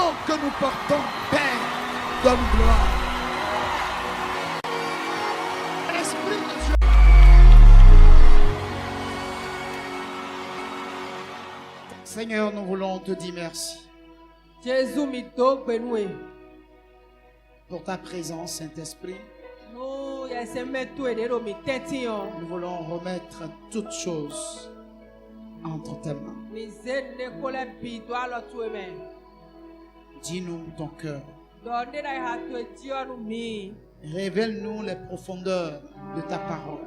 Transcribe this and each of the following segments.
nom que nous portons, Père, donne gloire. Esprit de Dieu. Seigneur, nous voulons te dire merci pour ta présence, Saint-Esprit. Nous voulons remettre toutes choses entre tes mains. Dis-nous ton cœur. Révèle-nous les profondeurs de ta parole.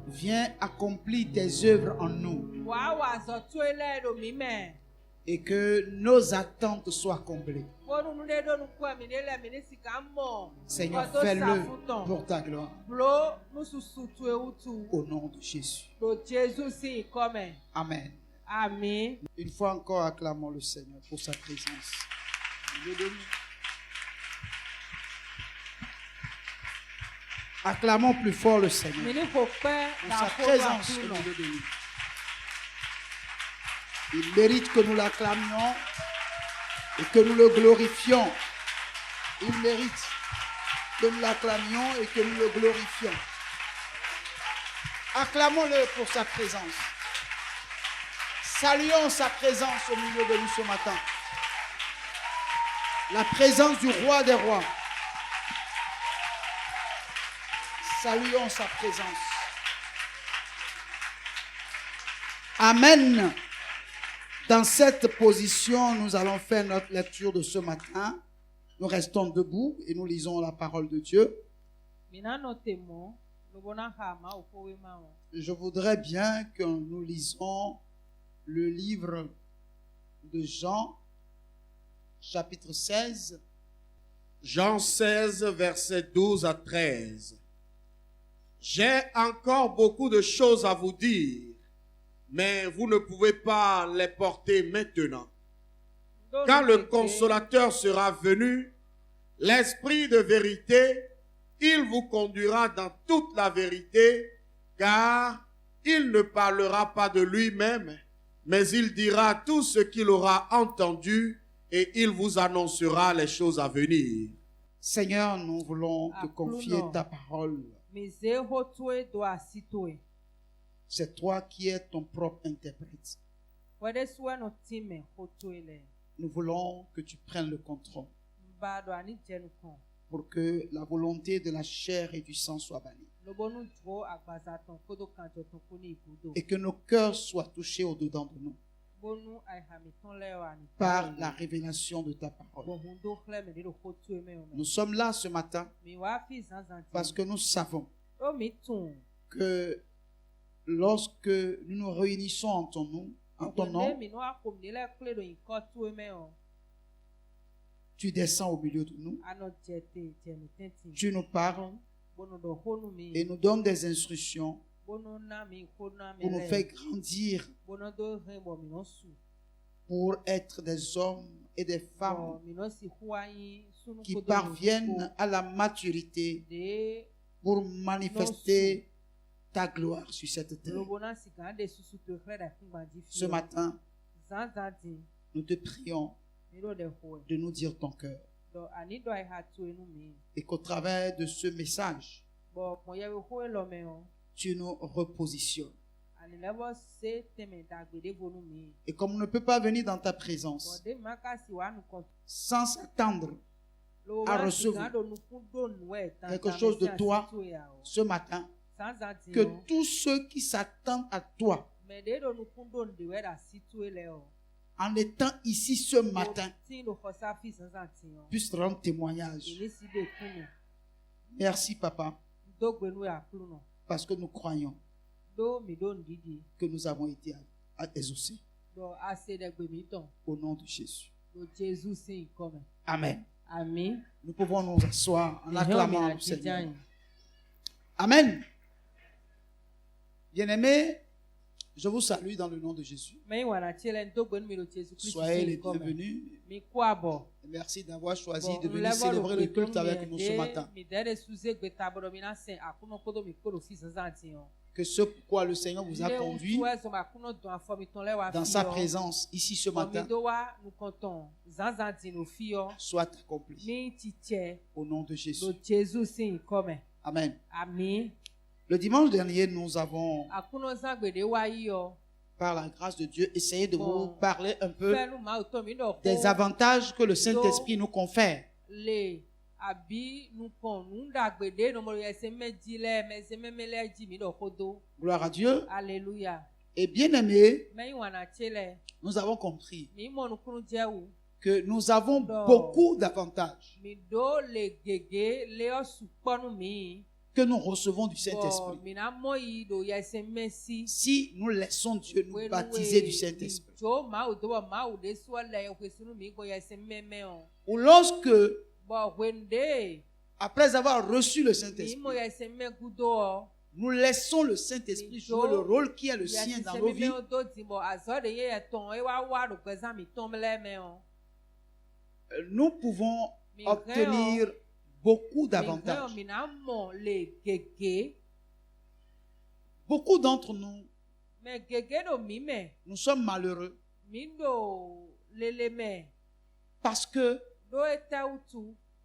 Viens accomplir tes œuvres en nous et que nos attentes soient comblées. Seigneur, fais-le pour ta gloire. Au nom de Jésus. Amen. Amen. Une fois encore, acclamons le Seigneur pour sa présence. Acclamons plus fort le Seigneur pour sa présence au milieu de nous. Il mérite que nous l'acclamions et que nous le glorifions. Il mérite que nous l'acclamions et que nous le glorifions. Acclamons-le pour sa présence. Saluons sa présence au milieu de nous ce matin. La présence du roi des rois. Saluons sa présence. Amen. Dans cette position, nous allons faire notre lecture de ce matin. Nous restons debout et nous lisons la parole de Dieu. Je voudrais bien que nous lisons le livre de Jean, chapitre 16. Jean 16, versets 12 à 13. J'ai encore beaucoup de choses à vous dire, mais vous ne pouvez pas les porter maintenant. Quand le consolateur sera venu, l'Esprit de vérité, il vous conduira dans toute la vérité, car il ne parlera pas de lui-même, mais il dira tout ce qu'il aura entendu et il vous annoncera les choses à venir. Seigneur, nous voulons te confier ta parole. C'est toi qui es ton propre interprète. Nous voulons que tu prennes le contrôle pour que la volonté de la chair et du sang soit bannie. Et que nos cœurs soient touchés au-dedans de nous par la révélation de ta parole. Nous sommes là ce matin parce que nous savons que lorsque nous nous réunissons en ton nom, tu descends au milieu de nous, tu nous parles et nous donnes des instructions pour nous faire grandir, pour être des hommes et des femmes qui parviennent à la maturité pour manifester ta gloire sur cette terre. Ce matin, nous te prions de nous dire ton cœur et qu'au travers de ce message, tu nous repositionnes. Et comme on ne peut pas venir dans ta présence sans s'attendre à recevoir quelque chose de toi ce matin, que tous ceux qui s'attendent à toi en étant ici ce matin puissent rendre témoignage. Merci papa, parce que nous croyons que nous avons été exaucés. Au nom de Jésus. Amen. Amen. Nous pouvons nous asseoir en acclamant le Seigneur. Amen. Bien-aimés, je vous salue dans le nom de Jésus. Soyez les bienvenus. Merci d'avoir choisi de venir célébrer le culte avec nous ce matin. que ce pourquoi le Seigneur vous a conduit dans sa présence ici ce matin soit accompli. Au nom de Jésus. Amen. Le dimanche dernier, nous avons, par la grâce de Dieu, essayé de vous parler un peu des avantages que le Saint-Esprit nous confère. Gloire à Dieu. Alléluia. Et bien aimé, nous avons compris que nous avons beaucoup d'avantages que nous recevons du Saint-Esprit si nous laissons Dieu nous baptiser du Saint-Esprit. Ou lorsque, après avoir reçu le Saint-Esprit, nous laissons le Saint-Esprit jouer le rôle qui est le sien dans nos vies, nous pouvons obtenir beaucoup d'avantages. Beaucoup d'entre nous, nous sommes malheureux parce que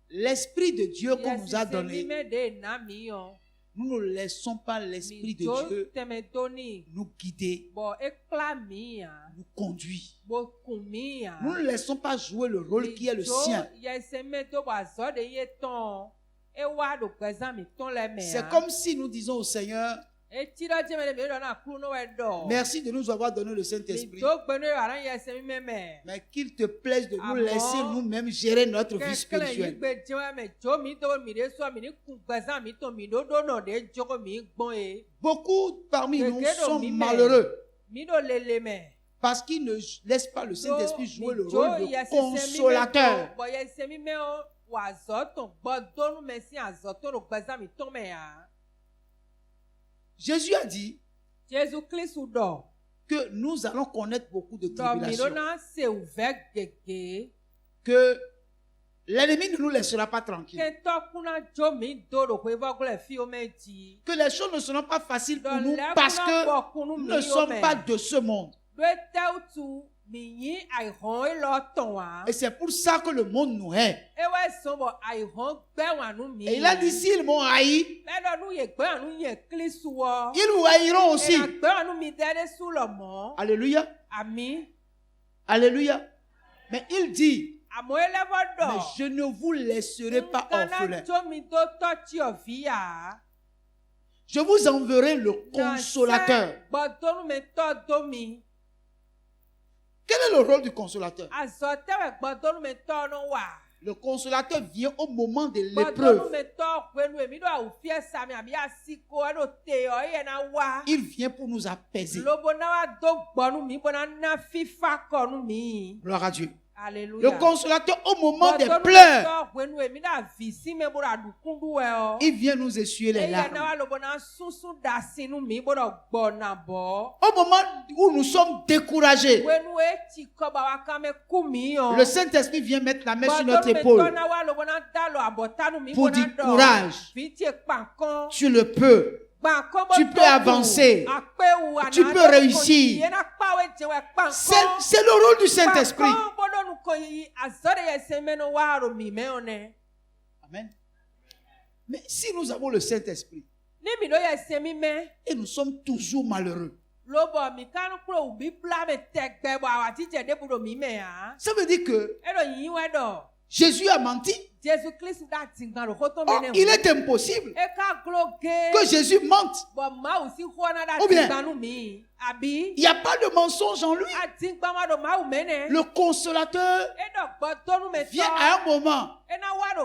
l'Esprit de Dieu qu'on nous a donné, nous ne laissons pas l'Esprit de Dieu nous guider, nous conduire. Nous ne laissons pas jouer le rôle qui est le sien. C'est comme si nous disons au Seigneur, merci de nous avoir donné le Saint-Esprit, mais qu'il te plaise de nous laisser nous-mêmes gérer notre vie spirituelle. Beaucoup parmi nous sont malheureux parce qu'ils ne laissent pas le Saint-Esprit jouer le rôle de consolateur. Jésus a dit que nous allons connaître beaucoup de tribulations, que l'ennemi ne nous laissera pas tranquilles, que les choses ne seront pas faciles pour nous parce que nous ne sommes pas de ce monde. Et c'est pour ça que le monde nous hait. Et il a dit, s'ils m'ont haï, ils nous haïront aussi. Alléluia. Alléluia. Mais il dit, mais je ne vous laisserai pas orphelins. Je vous enverrai le consolateur. Quel est le rôle du consolateur? Le consolateur vient au moment de l'épreuve. Il vient pour nous apaiser. Gloire à Dieu. Alléluia. Le consolateur au moment des pleurs, il vient nous essuyer les larmes. Au moment où nous sommes découragés, le Saint-Esprit vient mettre la main sur notre épaule pour dire courage, tu le peux. Tu peux avancer. Tu peux réussir. C'est le rôle du Saint-Esprit. Amen. Mais si nous avons le Saint-Esprit et nous sommes toujours malheureux, ça veut dire que Jésus a menti. Or, il est impossible que Jésus mente. Ou bien, il n'y a pas de mensonge en lui. Le consolateur vient à un moment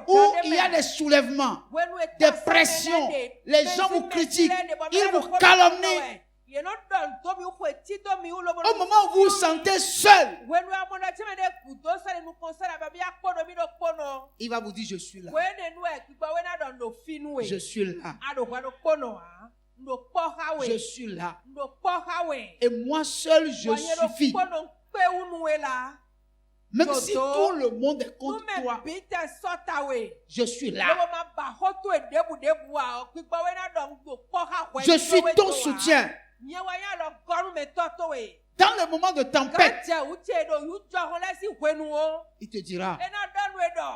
où il y a des soulèvements, des pressions. Les gens vous critiquent, ils vous calomnient. Au moment où vous vous sentez seul, il va vous dire, je suis là. Je suis là. Je suis là. Et moi seul, je suffis. Même si tout le monde est contre toi, je suis là. Je suis ton soutien. Dans le moment de tempête, il te dira,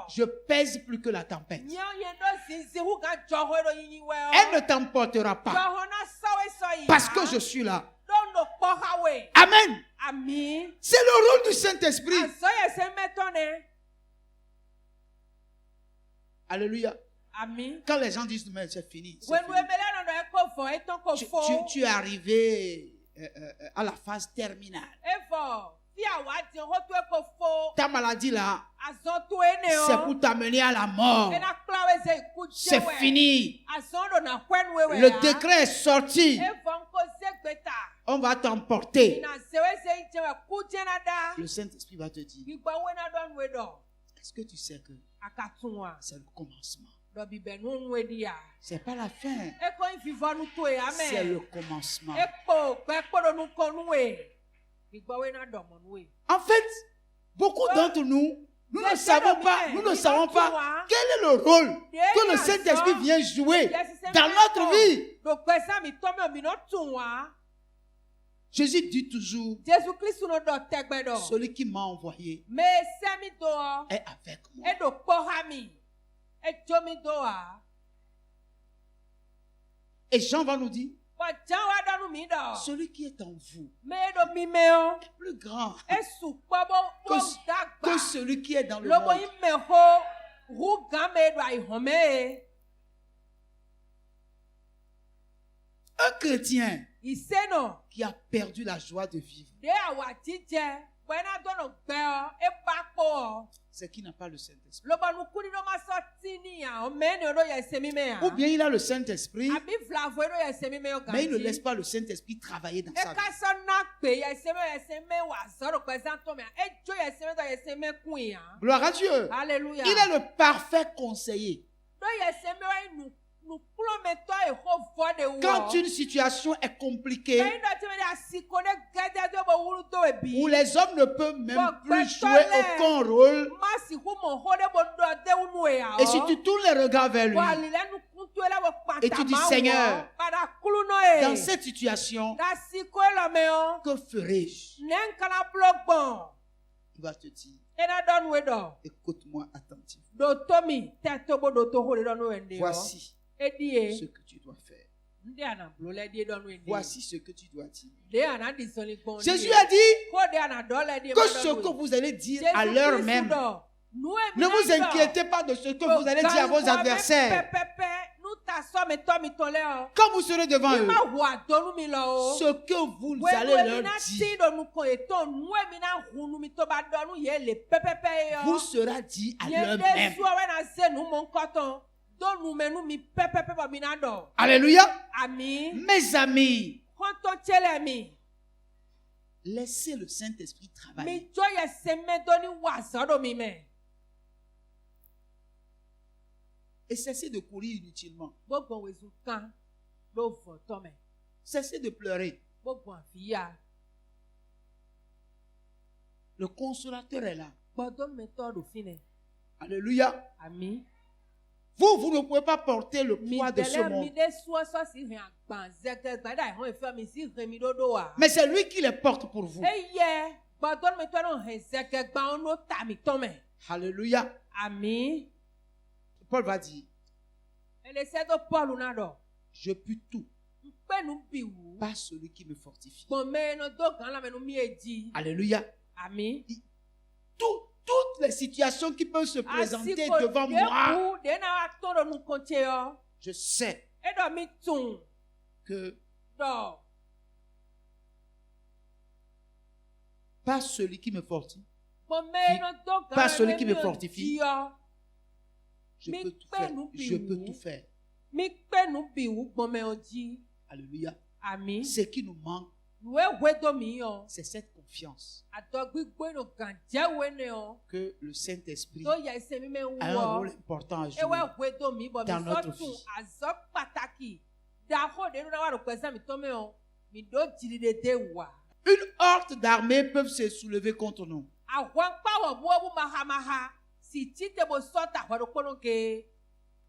je pèse plus que la tempête. Elle ne t'emportera pas parce que je suis là. Amen. C'est le rôle du Saint-Esprit. Alléluia. Quand les gens disent, mais c'est fini. Tu es arrivé à la phase terminale. Ta maladie là, c'est pour t'amener à la mort. C'est fini. Le décret est sorti. On va t'emporter. Le Saint-Esprit va te dire, est-ce que tu sais que c'est le commencement? C'est pas la fin. C'est le commencement. En fait, beaucoup d'entre nous, nous ne savons pas quel est le rôle que le Saint-Esprit vient jouer dans notre vie. Jésus dit toujours, celui qui m'a envoyé est avec moi. Et Jean va nous dire, celui qui est en vous est plus grand que celui qui est dans le monde. Un chrétien qui a perdu la joie de vivre, c'est qui n'a pas le Saint-Esprit. Ou bien il a le Saint-Esprit, mais il ne laisse pas le Saint-Esprit travailler dans sa vie. Gloire à Dieu. Alléluia. Il est le parfait conseiller. Quand une situation est compliquée, où les hommes ne peuvent même plus jouer aucun rôle, et si tu tournes les regards vers lui, et tu dis, Seigneur, dans cette situation, que ferai-je? Il va te dire, écoute-moi attentivement. Voici ce que tu dois faire. Voici ce que tu dois dire. Jésus a dit que ce que vous allez dire à l'heure même, ne vous inquiétez pas de ce que vous allez dire à vos adversaires. Quand vous serez devant eux, ce que vous allez leur dire vous sera dit à l'heure même. Alléluia. Mes amis, laissez le Saint-Esprit travailler. Et cessez de courir inutilement. Cessez de pleurer. Le consolateur est là. Alléluia. Vous ne pouvez pas porter le poids de ce monde. Mais c'est lui qui les porte pour vous. Alléluia. Paul va dire, je peux tout par celui qui me fortifie. Alléluia. Toutes les situations qui peuvent se présenter devant moi, je sais que par celui qui me fortifie, je peux tout faire. Alléluia. Ce qui nous manque, c'est cette confiance que le Saint-Esprit a un rôle important à jouer dans notre vie. Une horde d'armées peut se soulever contre nous.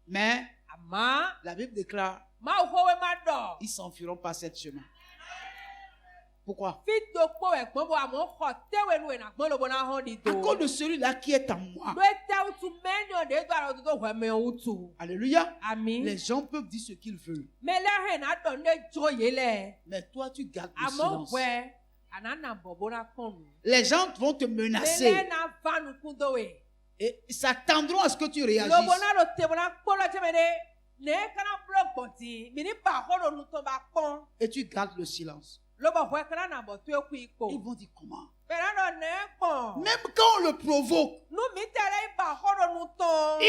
Mais la Bible déclare, ils s'enfuiront par cette chemin. Pourquoi? À cause de celui-là qui est en moi. Alléluia. Les gens peuvent dire ce qu'ils veulent. Mais toi, tu gardes le silence. Les gens vont te menacer. Et ils s'attendront à ce que tu réagisses. Et tu gardes le silence. Ils vont dire comment? Même quand on le provoque, il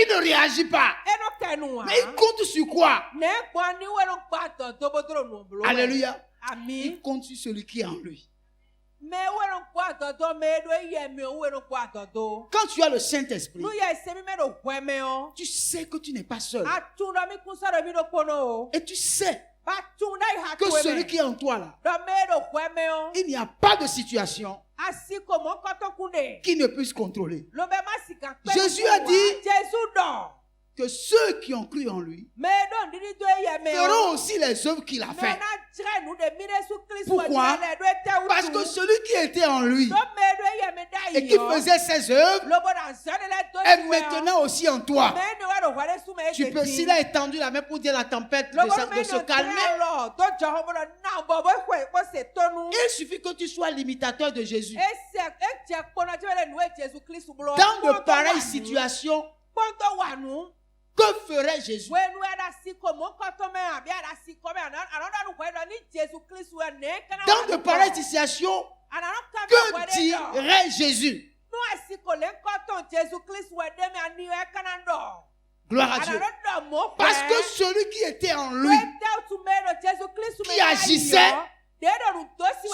ne réagit pas. Mais il compte sur quoi? Alléluia. Il compte sur celui qui est en lui. Quand tu as le Saint-Esprit, tu sais que tu n'es pas seul. Et tu sais que celui qui est en toi là, il n'y a pas de situation qui ne puisse contrôler. Jésus a dit que ceux qui ont cru en lui feront aussi les œuvres qu'il a faites. Pourquoi? Parce que celui qui était en lui et qui faisait ses œuvres est maintenant aussi en toi. Tu peux, s'il a étendu la main pour dire à la tempête de se calmer, il suffit que tu sois l'imitateur de Jésus. Dans de pareilles situations, que ferait Jésus? Dans de pareilles situations, que dirait Jésus? Gloire à Dieu. Parce que celui qui était en lui, qui agissait,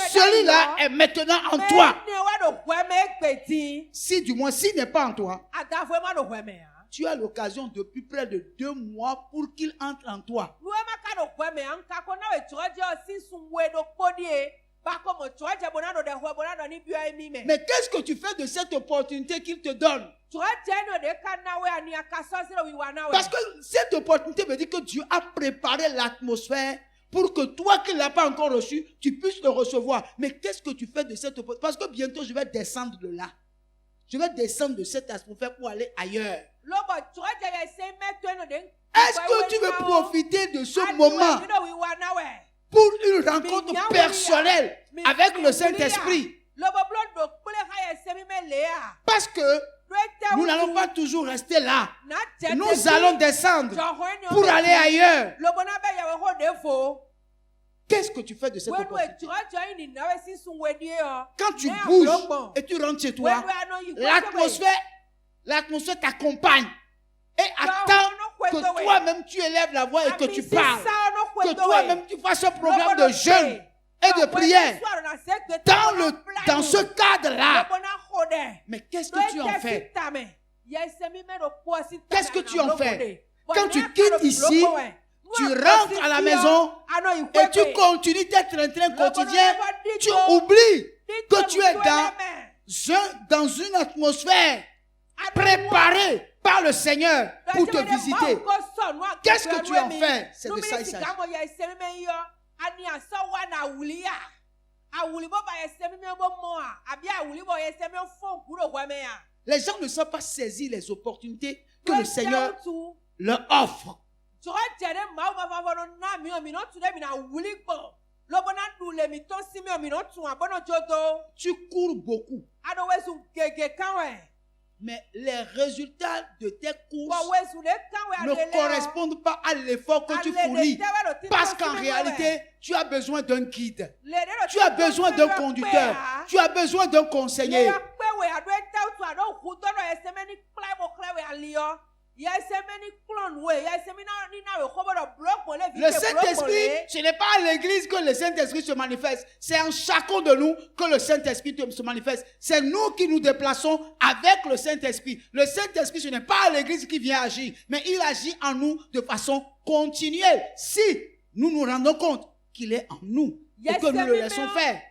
celui-là est maintenant en toi. Si du moins, s'il n'est pas en toi, tu as l'occasion depuis près de 2 mois pour qu'il entre en toi. Mais qu'est-ce que tu fais de cette opportunité qu'il te donne? Parce que cette opportunité veut dire que Dieu a préparé l'atmosphère pour que toi qui ne l'as pas encore reçu, tu puisses le recevoir. Mais qu'est-ce que tu fais de cette opportunité? Parce que bientôt je vais descendre de là. Je vais descendre de cette atmosphère pour aller ailleurs. Est-ce que tu veux profiter de ce moment pour une rencontre personnelle avec le Saint-Esprit? Parce que nous n'allons pas toujours rester là. Nous allons descendre pour aller ailleurs. Qu'est-ce que tu fais de cette opportunité? Quand tu bouges et tu rentres chez toi, l'atmosphère t'accompagne et attend que toi-même tu élèves la voix et que tu parles. Que toi-même tu fasses un programme de jeûne et de prière dans ce cadre-là. Mais qu'est-ce que tu en fais? Qu'est-ce que tu en fais? Quand tu quittes ici, tu rentres à la maison et tu continues tes train-train quotidien. Tu oublies que tu es dans une atmosphère préparée par le Seigneur pour te visiter. Qu'est-ce que tu en fais? C'est de ça il s'agit. Les gens ne savent pas saisir les opportunités que le Seigneur leur offre. Tu cours beaucoup. Mais les résultats de tes courses ne correspondent pas à l'effort que tu fournis. Parce qu'en réalité, tu as besoin d'un guide. Tu as besoin d'un conducteur. Tu as besoin d'un conseiller. Le Saint-Esprit, ce n'est pas à l'église que le Saint-Esprit se manifeste. C'est en chacun de nous que le Saint-Esprit se manifeste. C'est nous qui nous déplaçons avec le Saint-Esprit. Le Saint-Esprit, ce n'est pas à l'église qui vient agir, mais il agit en nous de façon continuelle. Si nous nous rendons compte qu'il est en nous, et que nous le laissons faire.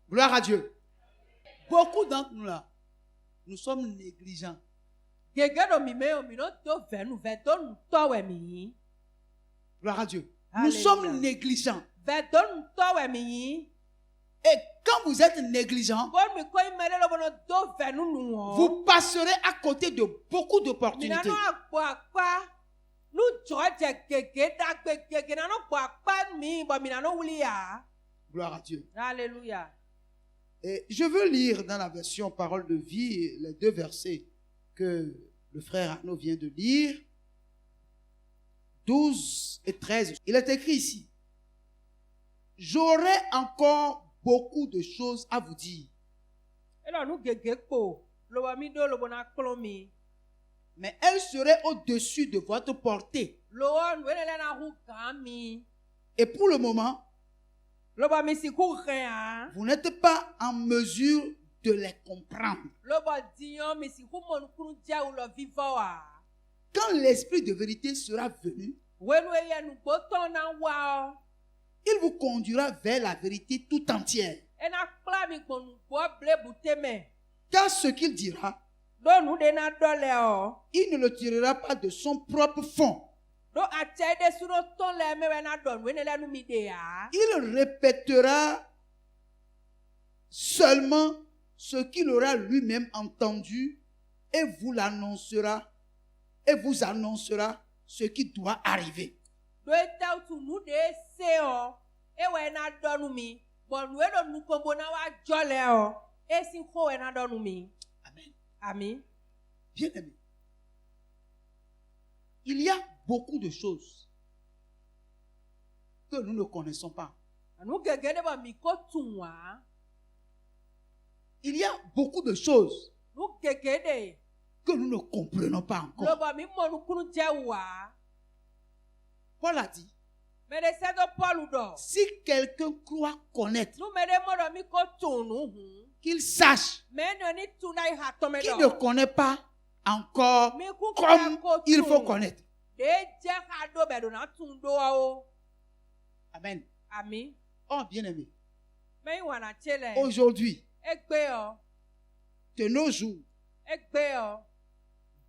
Gloire à Dieu. Beaucoup d'entre nous là, nous sommes négligents. Gloire à Dieu. Nous sommes négligents. Et quand vous êtes négligent, vous passerez à côté de beaucoup d'opportunités. Gloire à Dieu. Alléluia. Et je veux lire dans la version Parole de vie les 2 versets que le frère Arnaud vient de lire. 12 et 13. Il est écrit ici: j'aurai encore beaucoup de choses à vous dire. Mais elles seraient au-dessus de votre portée. Et pour le moment, vous n'êtes pas en mesure de les comprendre. Quand l'Esprit de vérité sera venu, il vous conduira vers la vérité tout entière. Car ce qu'il dira, il ne le tirera pas de son propre fond. Il répétera seulement ce qu'il aura lui-même entendu et vous annoncera ce qui doit arriver. Amen. Bien aimé, il y a beaucoup de choses que nous ne connaissons pas. Il y a beaucoup de choses que nous ne comprenons pas encore. Paul a dit, si quelqu'un croit connaître, qu'il sache, qu'il ne connaît pas encore comme il faut connaître. Amen. Oh, bien aimé, aujourd'hui, de nos jours,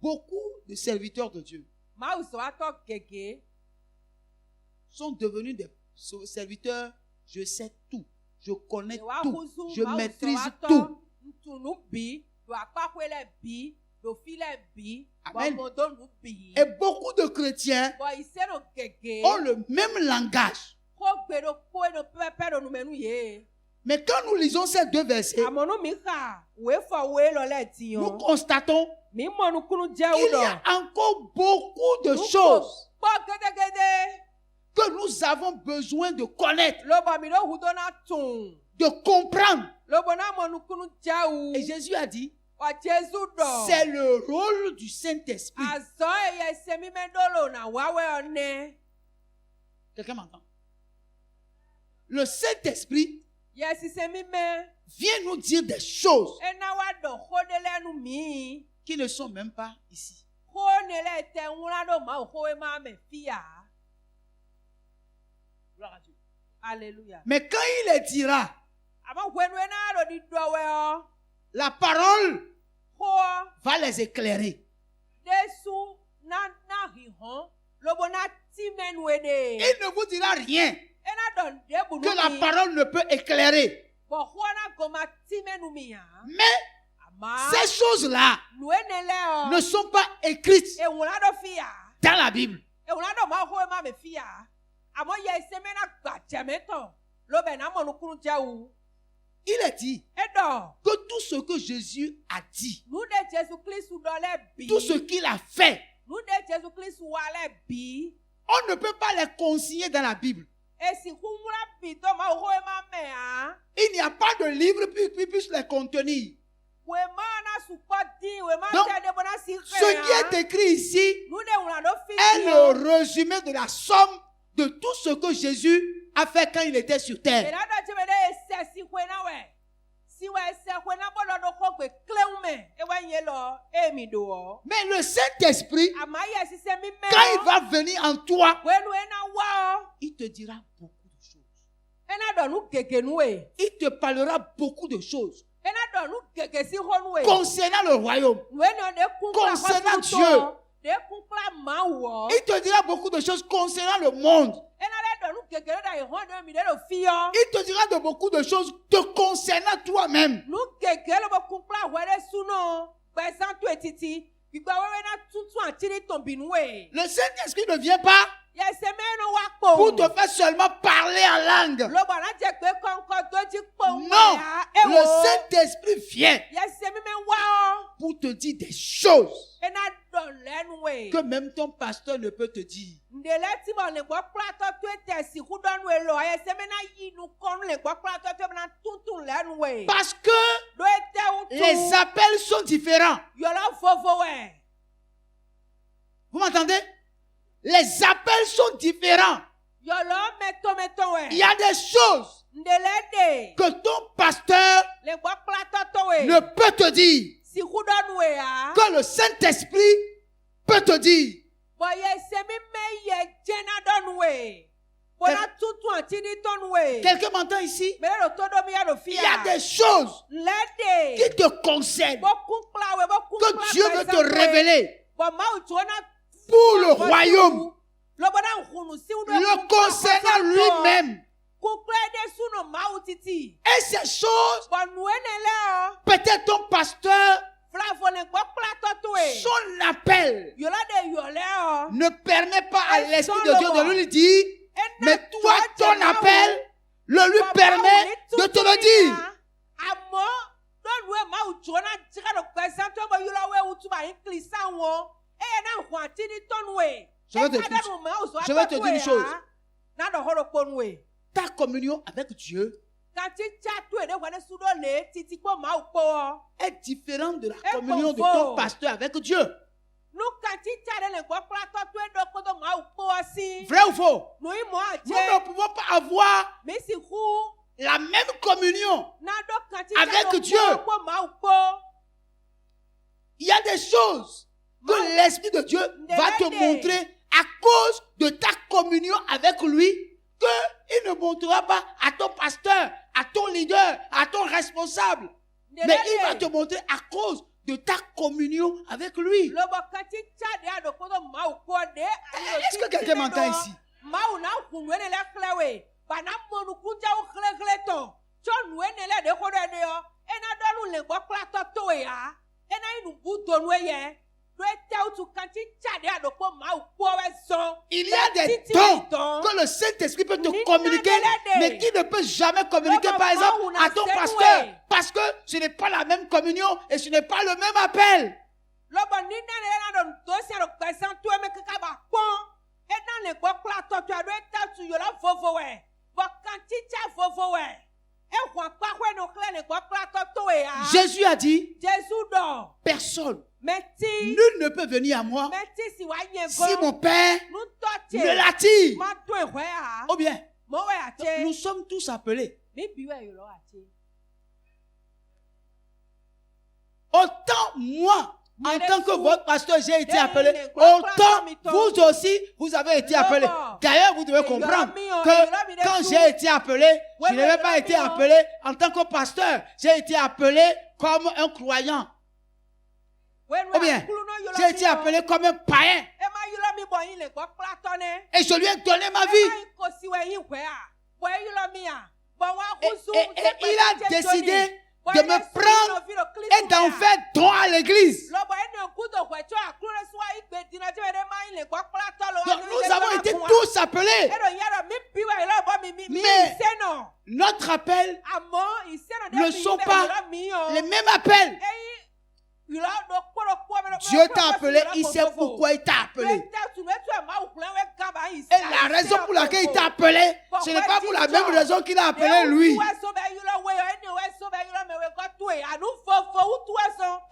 beaucoup de serviteurs de Dieu sont devenus des serviteurs. Je sais tout, je connais tout, je maîtrise tout. Amen. Et beaucoup de chrétiens ont le même langage. Mais quand nous lisons ces 2 versets, nous constatons qu'il y a encore beaucoup de choses que nous avons besoin de connaître, de comprendre. Et Jésus a dit, c'est le rôle du Saint-Esprit. Quelqu'un m'entend? Le Saint-Esprit vient nous dire des choses qui ne sont même pas ici. Gloire à Dieu. Alléluia. Mais quand il les dira, la parole va les éclairer. Il ne vous dira rien que la parole ne peut éclairer. Mais ces choses-là ne sont pas écrites dans la Bible. Il est dit que tout ce que Jésus a dit, tout ce qu'il a fait, on ne peut pas les consigner dans la Bible. Il n'y a pas de livre qui puisse les contenir. Donc, ce qui est écrit ici est le résumé de la somme de tout ce que Jésus a fait quand il était sur terre. Mais le Saint-Esprit, quand il va venir en toi, il te dira beaucoup de choses. Il te parlera beaucoup de choses concernant le royaume, concernant Dieu. Il te dira beaucoup de choses concernant le monde. Il te dira de beaucoup de choses te concernant toi-même. Le Saint-Esprit ne vient pas pour te faire seulement parler en langue. Non, le Saint-Esprit vient pour te dire des choses que même ton pasteur ne peut te dire. Parce que les appels sont différents. Vous m'entendez? Les appels sont différents. Il y a des choses que ton pasteur ne peut te dire, que le Saint-Esprit peut te dire. Quelqu'un m'entend ici? Il y a des choses qui te concernent, que Dieu veut te révéler pour le royaume, le concernant lui-même. Et ces choses, peut-être ton pasteur, son appel ne permet pas à l'Esprit de Dieu de lui dire, mais toi, ton appel le lui permet de te le dire. Je vais te dire une chose. Ta communion avec Dieu est différente de la communion de ton pasteur avec Dieu. Vrai ou faux? Nous ne pouvons pas avoir la même communion avec Dieu. Il y a des choses que l'Esprit de Dieu va te montrer à cause de ta communion avec lui, qu'il ne montrera pas à ton pasteur, à ton leader, à ton responsable. Mais il va te montrer à cause de ta communion avec lui. Est-ce que quelqu'un m'entend ici? Il y a des dons que le Saint-Esprit peut te communiquer, mais qui ne peut jamais communiquer, par exemple, à ton pasteur. Parce que ce n'est pas la même communion et ce n'est pas le même appel. Jésus a dit, personne, nul ne peut venir à moi si mon Père ne l'attire. Ou bien, nous sommes tous appelés. Autant moi, en tant que votre pasteur, j'ai été appelé, autant vous aussi, vous avez été appelé. D'ailleurs, vous devez comprendre que quand j'ai été appelé, je n'avais pas été appelé en tant que pasteur. J'ai été appelé comme un croyant. Ou bien, j'ai été appelé comme un païen. Et je lui ai donné ma vie. Et il a décidé de me prendre et d'en faire don à l'église. Donc nous avons été tous appelés. Mais notre appel ne sont pas les mêmes appels. Dieu t'a appelé, il sait pourquoi il t'a appelé. Et la raison pour laquelle il t'a appelé, ce n'est pas pour la même raison qu'il a appelé lui.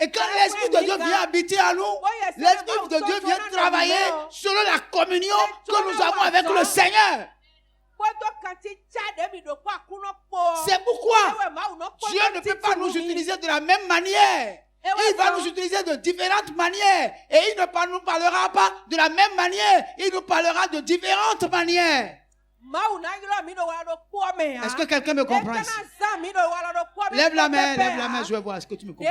Et quand l'Esprit de Dieu vient habiter à nous, l'Esprit de Dieu vient travailler selon la communion que nous avons avec le Seigneur. C'est pourquoi Dieu ne peut pas nous utiliser de la même manière. Il va nous utiliser de différentes manières. Et il ne nous parlera pas de la même manière. Il nous parlera de différentes manières. Est-ce que quelqu'un me comprend ici? Lève la main, je vais voir. Est-ce que tu me comprends?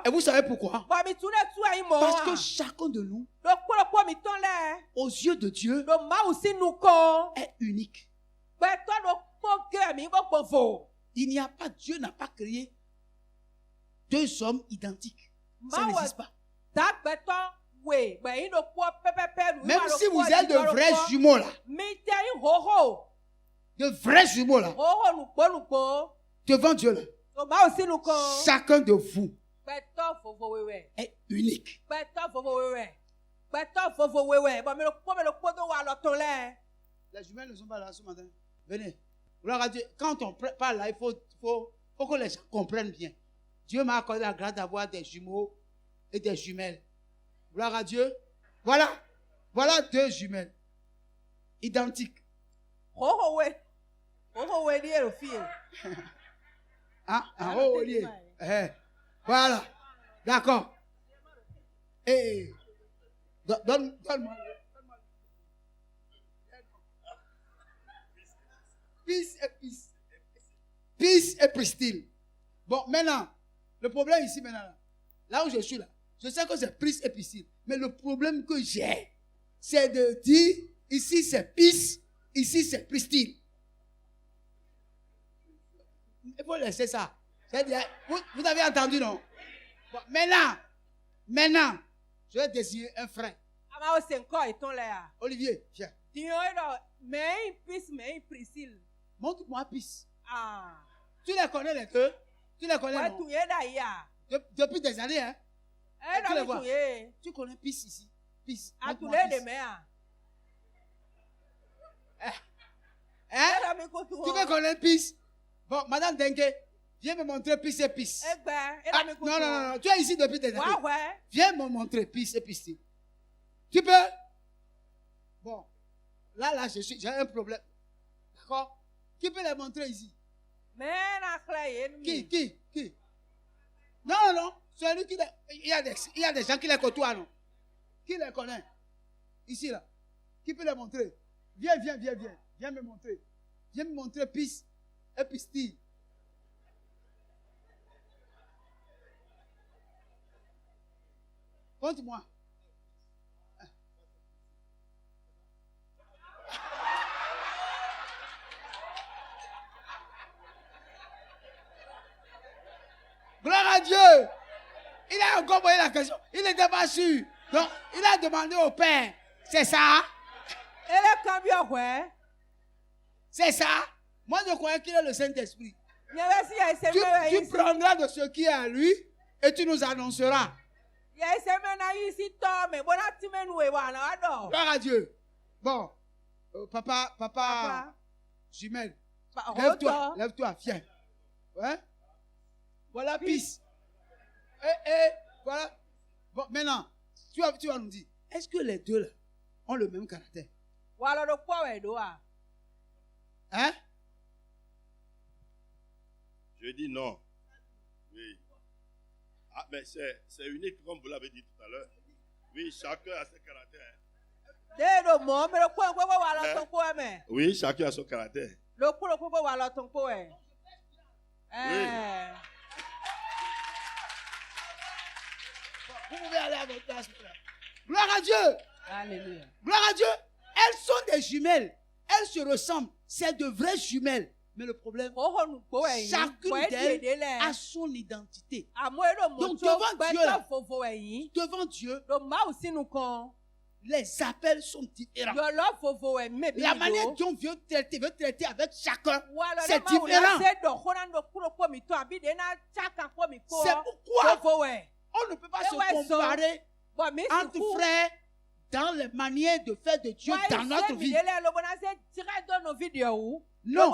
Et vous savez pourquoi? Parce que chacun de nous, aux yeux de Dieu, est unique. Il n'y a pas, Dieu n'a pas créé deux hommes identiques. Ça n'existe pas. Même si vous êtes de vrais jumeaux là, devant Dieu là, chacun de vous est unique. Les jumelles ne sont pas là ce matin. Venez. Quand on parle là, il faut que les gens comprennent bien. Dieu m'a accordé la grâce d'avoir des jumeaux et des jumelles. Gloire à Dieu. Voilà deux jumelles identiques. Voilà. D'accord. Et donne-moi. Peace et Priscille. Bon, maintenant, le problème ici, là où je suis là, je sais que c'est Peace et Priscille. Mais le problème que j'ai, c'est de dire, ici c'est Peace, ici c'est Priscille. Il faut laisser ça. C'est-à-dire, vous avez entendu, non? Bon, maintenant, je vais désigner un frère. Olivier, viens. Montre-moi Peace. Tu les connais les deux? Tu les connais, non? Depuis des années, hein? Tu les vois? Tu connais Peace ici? Peace. Tu veux connaître Peace? Bon, Madame Dengue, viens me montrer Peace et Peace. Non, tu es ici depuis des années. Viens me montrer Peace et Peace. Tu peux? Bon, là, j'ai un problème. D'accord? Qui peut les montrer ici? Qui? Non. Celui qui il y a des gens qui les côtoient, non? Qui les connaît? Ici, là. Qui peut les montrer? Viens me montrer. Viens me montrer Peace et Priscille. Montre-moi. Gloire à Dieu. Il a encore posé la question. Il n'était pas sûr. Donc, il a demandé au Père. C'est ça? C'est ça? Moi, je croyais qu'il est le Saint-Esprit. Tu prendras de ce qui est à lui et tu nous annonceras. Gloire à Dieu. Bon, papa, jumelle. Lève-toi, viens. Ouais? Voilà, Peace. Voilà. Bon, maintenant, tu vas nous dire, est-ce que les deux là ont le même caractère? Hein? Je dis non. Oui. Ah, mais c'est unique, comme vous l'avez dit tout à l'heure. Oui, chacun a ses caractères. Oui, chacun a son caractère. Oui. Vous pouvez aller à votre place. Gloire à Dieu. Alléluia. Gloire à Dieu. Elles sont des jumelles. Elles se ressemblent. C'est de vraies jumelles. Mais le problème, chacune d'elles a son identité. Donc devant Dieu, les appels sont différents. La manière dont Dieu veut traiter avec chacun, c'est différent. C'est pourquoi on ne peut pas se comparer entre frères dans les manières de faire de Dieu dans notre vie. Non,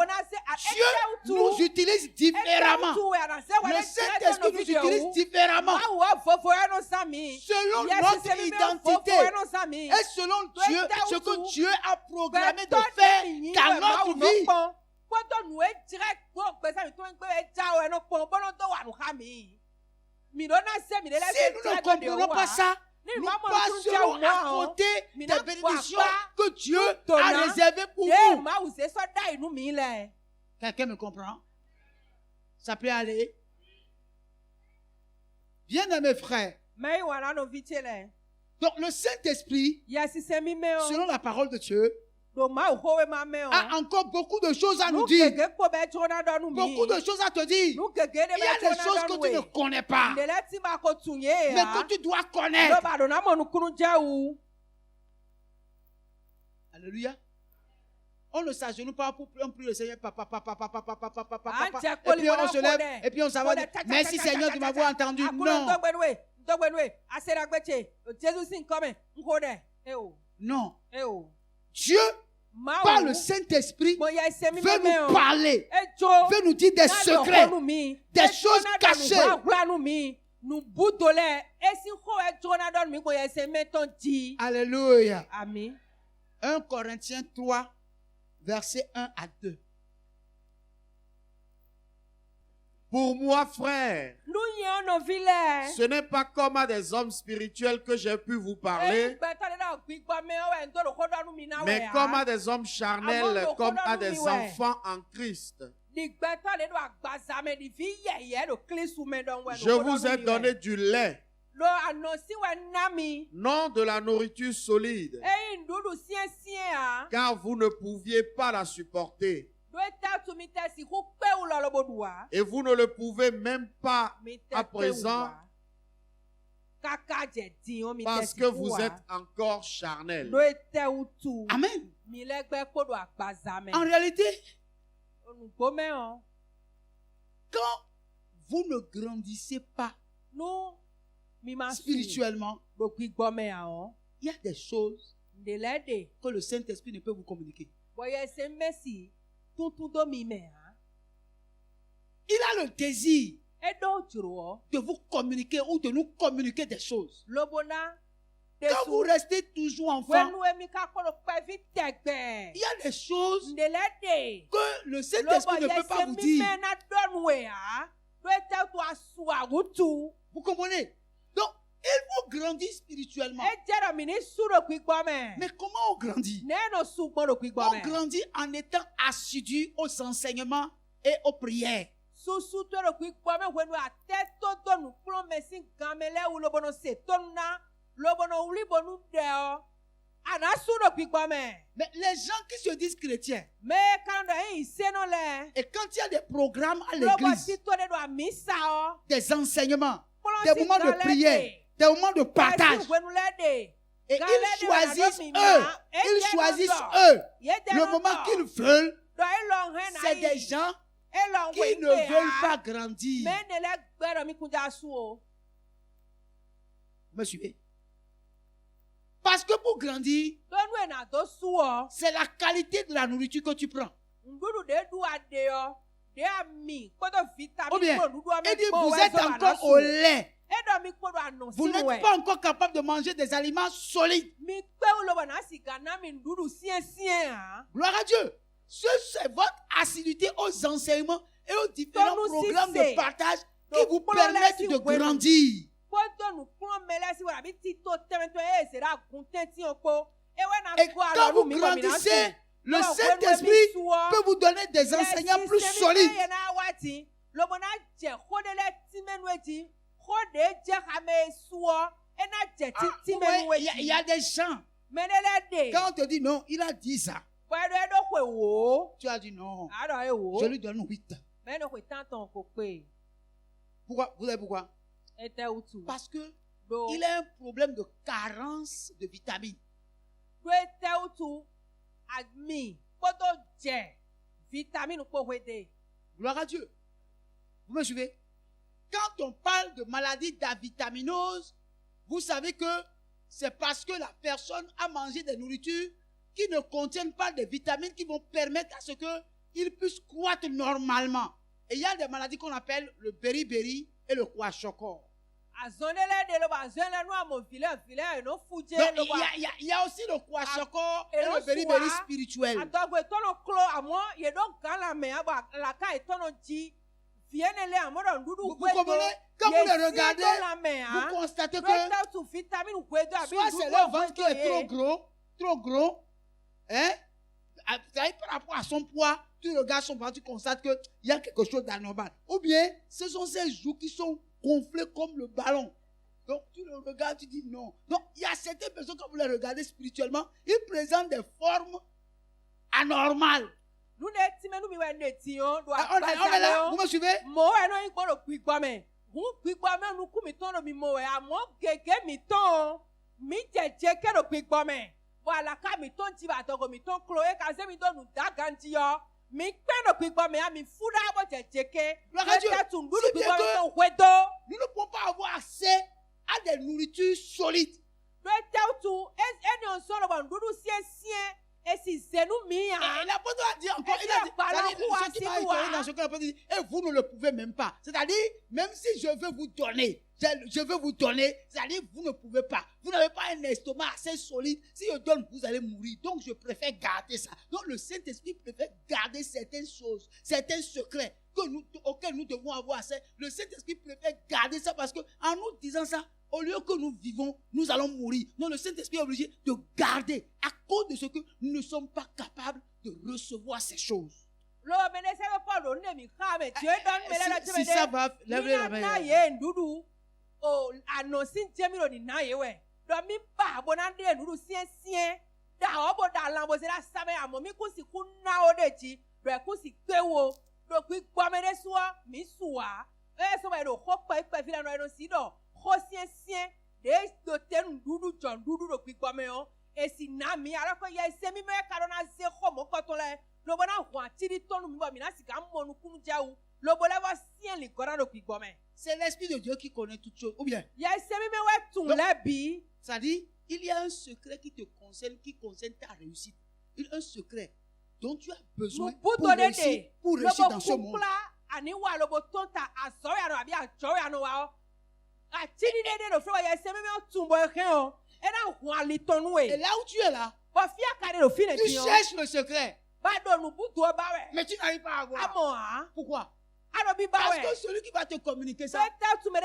Dieu nous utilise différemment. Le Saint-Esprit nous utilise différemment. Selon notre identité et selon Dieu, ce que Dieu a programmé de faire dans notre vie. Si nous ne comprenons pas ça, nous passerons à côté des bénédictions que Dieu a réservées pour nous. Quelqu'un me comprend? Ça peut aller? Bien aimés frères. Donc le Saint-Esprit, selon la parole de Dieu, a encore beaucoup de choses à nous dire. Beaucoup de choses à te dire. Il y a des choses que tu ne connais pas, mais que tu dois connaître. Alléluia. On ne s'agenouille pas pour prier le Seigneur, papa, et puis on se lève, et puis on s'en va dire, merci Seigneur de m'avoir entendu. Non. Non. Dieu, par le Saint-Esprit, veut nous parler, veut nous dire des secrets, des choses cachées. Alléluia. Amen. 1 Corinthiens 3, versets 1 à 2. Pour moi, frère, ce n'est pas comme à des hommes spirituels que j'ai pu vous parler, mais comme à des hommes charnels, comme à des enfants en Christ. Je vous ai donné du lait, non de la nourriture solide, car vous ne pouviez pas la supporter. Et vous ne le pouvez même pas à présent parce que vous êtes encore charnel. Amen. En réalité, quand vous ne grandissez pas spirituellement, il y a des choses que le Saint-Esprit ne peut vous communiquer. Il a le désir de vous communiquer ou de nous communiquer des choses. Quand vous restez toujours enfant, il y a des choses que le Saint-Esprit ne peut pas vous dire. Vous comprenez? Donc, il faut grandir spirituellement. Mais comment on grandit? On grandit en étant assidu aux enseignements et aux prières. Mais les gens qui se disent chrétiens, et quand il y a des programmes à l'église, des enseignements, des moments de prière, des moments de partage, et ils choisissent eux, le moment qu'ils veulent, c'est des gens qui ne veulent pas grandir. Me suivez? Parce que pour grandir, c'est la qualité de la nourriture que tu prends. Ou bien, il dit, vous êtes encore au lait. Vous n'êtes pas encore capable de manger des aliments solides. Gloire à Dieu. C'est votre assiduité aux enseignements et aux différents programmes de partage qui vous permettent de grandir. Et quand vous grandissez, le Saint-Esprit peut vous donner des enseignants plus solides. Il y a des gens, quand on te dit non, il a dit ça, tu as dit non, je lui donne 8. Pourquoi? Vous savez pourquoi? Parce que il a un problème de carence de vitamines. Gloire à Dieu. Vous me suivez? Quand on parle de maladie d'avitaminose, vous savez que c'est parce que la personne a mangé des nourritures qui ne contiennent pas des vitamines qui vont permettre à ce qu'il puisse croître normalement. Et il y a des maladies qu'on appelle le beriberi et le kwashiorkor. Donc, il y a aussi le kwashiorkor et le beriberi spirituel. Vous comprenez? Quand vous les regardez, vous constatez que soit c'est le ventre qui est trop gros, hein? Par rapport à son poids, tu regardes son ventre, tu constates qu'il y a quelque chose d'anormal. Ou bien, ce sont ces joues qui sont gonflées comme le ballon. Donc, tu le regardes, tu dis non. Donc, il y a certaines personnes, quand vous les regardez spirituellement, ils présentent des formes anormales. On est là, vous me suivez? Voilà, quand mi ton ti ba togo mi ton Chloé kaze mi don da ganti yo mi pe no pigbo me mi fuda bo jejeke nous ne pouvons pas avoir accès à des nourritures solides. Et l'apôtre a dit encore, il a dit, et vous ne le pouvez même pas. C'est-à-dire, même si je veux vous donner, c'est-à-dire, vous ne pouvez pas. Vous n'avez pas un estomac assez solide. Si je donne, vous allez mourir. Donc, je préfère garder ça. Donc, le Saint-Esprit préfère garder certaines choses, certains secrets auxquels nous devons avoir accès. Le Saint-Esprit préfère garder ça parce qu'en nous disant ça, au lieu que nous vivons, nous allons mourir. Donc, le Saint-Esprit est obligé de garder à cause de ce que nous ne sommes pas capables de recevoir ces choses. Si ça va, lève la main. C'est l'Esprit de Dieu qui connaît toutes choses. Ou bien, ça dit, il y a un secret qui te concerne, qui concerne ta réussite. Il y a un secret dont tu as besoin pour réussir dans ce monde. Et là où tu es là, tu cherches le secret, mais tu n'arrives pas à voir. Pourquoi? Parce que celui qui va te communiquer ça, tu n'es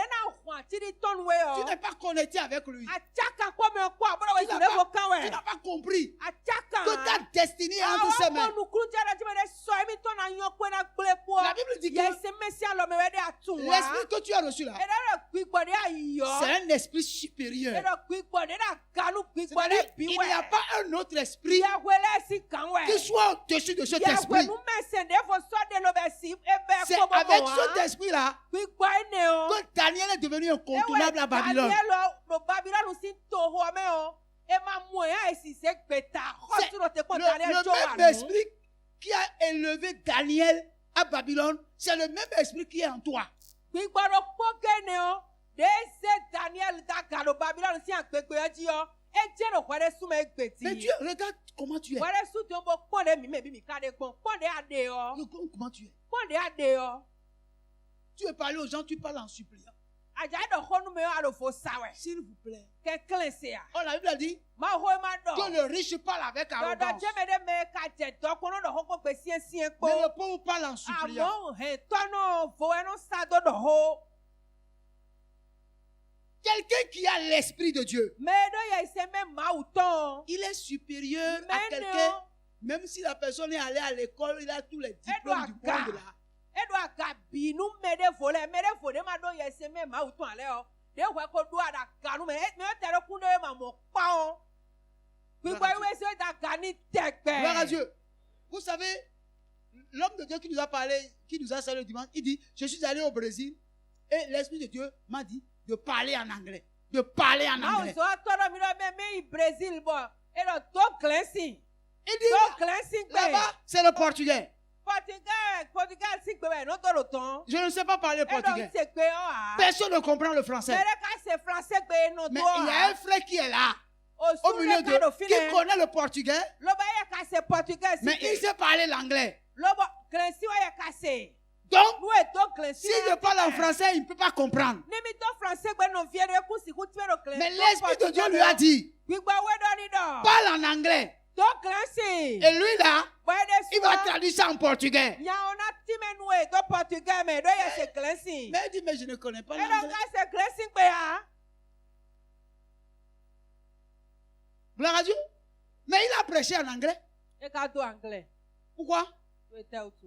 pas connecté avec lui. Tu n'as pas compris que ta destinée est entre ses mains. La Bible dit que l'esprit que tu as reçu là, c'est un esprit supérieur. C'est-à-dire, il n'y a pas un autre esprit qui soit au-dessus de cet esprit. C'est avec cet esprit-là que Daniel est devenu incontournable à Babylone. Le même esprit qui a élevé Daniel à Babylone, c'est le même esprit qui est en toi. Mais Dieu, regarde comment tu es. Comment tu es. Tu veux parler aux gens, tu parles en suppliant. S'il vous plaît. Oh, la Bible a dit que le riche parle avec arrogance. Mais le pauvre parle en suppliant. Quelqu'un qui a l'esprit de Dieu, il est supérieur à quelqu'un, même si la personne est allée à l'école, il a tous les diplômes du monde là. Gloire à Dieu. Vous savez, l'homme de Dieu qui nous a parlé, qui nous a salué le dimanche, il dit, je suis allé au Brésil et l'Esprit de Dieu m'a dit de parler en anglais. De parler en anglais. Il dit, là-bas, c'est le portugais. Je ne sais pas parler portugais. Personne ne comprend le français. Mais il y a un frère qui est là, au milieu d'eux, qui connaît le portugais, mais il sait parler l'anglais. Donc, si je parle en français, il ne peut pas comprendre. Mais l'Esprit de Dieu lui a dit, parle en anglais. Et lui là, il va traduire ça en portugais. Mais il dit, mais je ne connais pas l'anglais. Gloire à Dieu. Mais il a prêché en anglais. Pourquoi?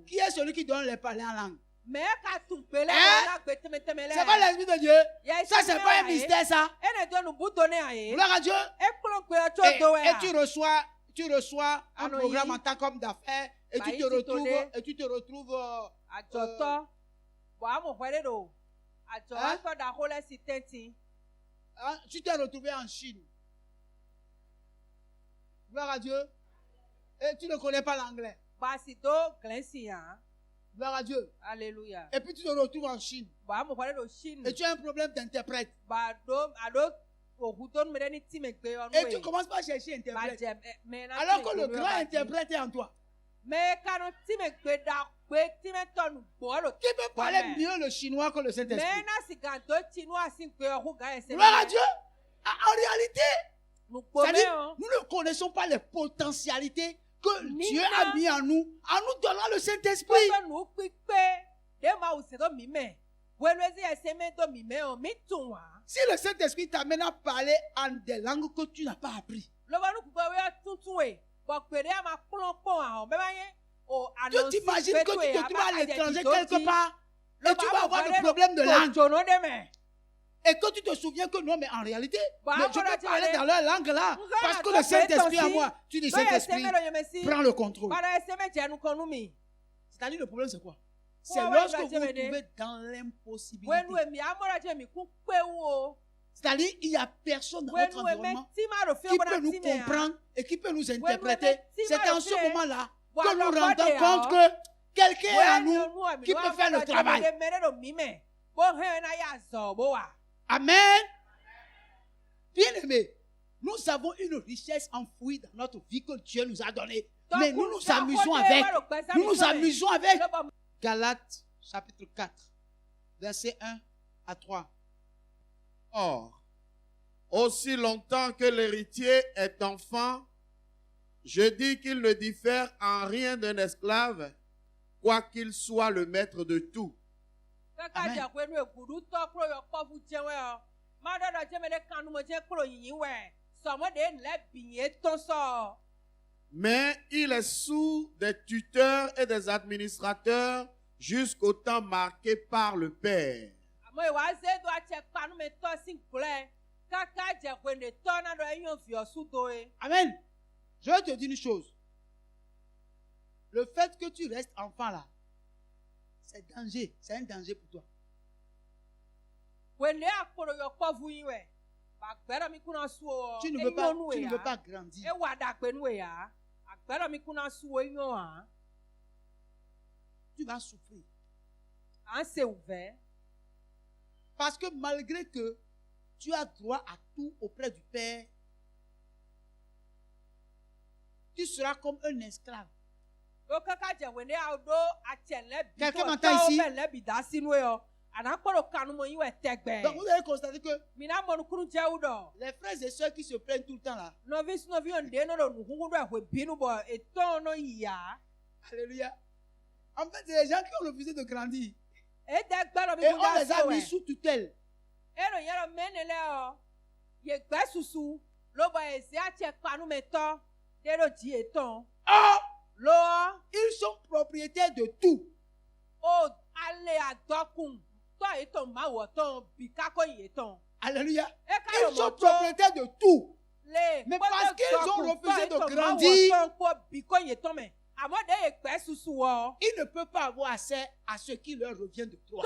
Qui est celui qui donne les parler en langue? C'est pas l'Esprit de Dieu. Ça, c'est pas un mystère, ça. Gloire à Dieu. Et tu reçois un programme en tant qu'homme d'affaires et tu te retrouves tu t'es retrouvé en Chine. Gloire à Dieu. Et tu ne connais pas l'anglais. Gloire à Dieu. Alléluia. Et puis tu te retrouves en Chine. Et tu as un problème d'interprète. Et tu commences pas à chercher interprète. Alors que le grand interprète est en toi. Qui peut parler mieux le chinois que le Saint-Esprit? Gloire à Dieu. En réalité, nous ne connaissons pas les potentialités que Dieu a mis en nous donnant le Saint-Esprit. Si le Saint-Esprit t'amène à parler en des langues que tu n'as pas appris, tu t'imagines que tu te trouves à l'étranger quelque part et tu vas avoir des problèmes de langue. Et que tu te souviens que non, mais en réalité, mais je peux parler dans leur langue là, parce que le Saint-Esprit à moi, tu dis Saint-Esprit, prends le contrôle. C'est-à-dire le problème c'est quoi? C'est lorsque vous vous trouvez dans l'impossibilité. C'est-à-dire il n'y a personne dans notre environnement qui peut nous comprendre et qui peut nous interpréter. C'est en ce moment-là que nous rendons compte que quelqu'un est en nous qui peut faire le travail. Amen. Bien-aimés, nous avons une richesse enfouie dans notre vie que Dieu nous a donnée. Mais nous nous amusons avec. Nous nous amusons avec. Galates chapitre 4, versets 1 à 3. Or, aussi longtemps que l'héritier est enfant, je dis qu'il ne diffère en rien d'un esclave, quoiqu'il soit le maître de tout. Amen. Mais il est sous des tuteurs et des administrateurs jusqu'au temps marqué par le Père. Amen. Je vais te dire une chose. Le fait que tu restes enfant là, c'est danger. C'est un danger pour toi. Tu ne veux pas grandir. Tu vas souffrir. Parce que malgré que tu as droit à tout auprès du Père, tu seras comme un esclave. Quelqu'un m'entend ici? Donc vous allez constater que les frères et sœurs qui se plaignent tout le temps là, alléluia. En fait, c'est les gens qui ont refusé de grandir. Et on les a mis sous tutelle. Or, ils sont propriétaires de tout. Alléluia. Ils sont propriétaires de tout. Mais parce qu'ils ont refusé de grandir, ils ne peuvent pas avoir accès à ce qui leur revient de toi.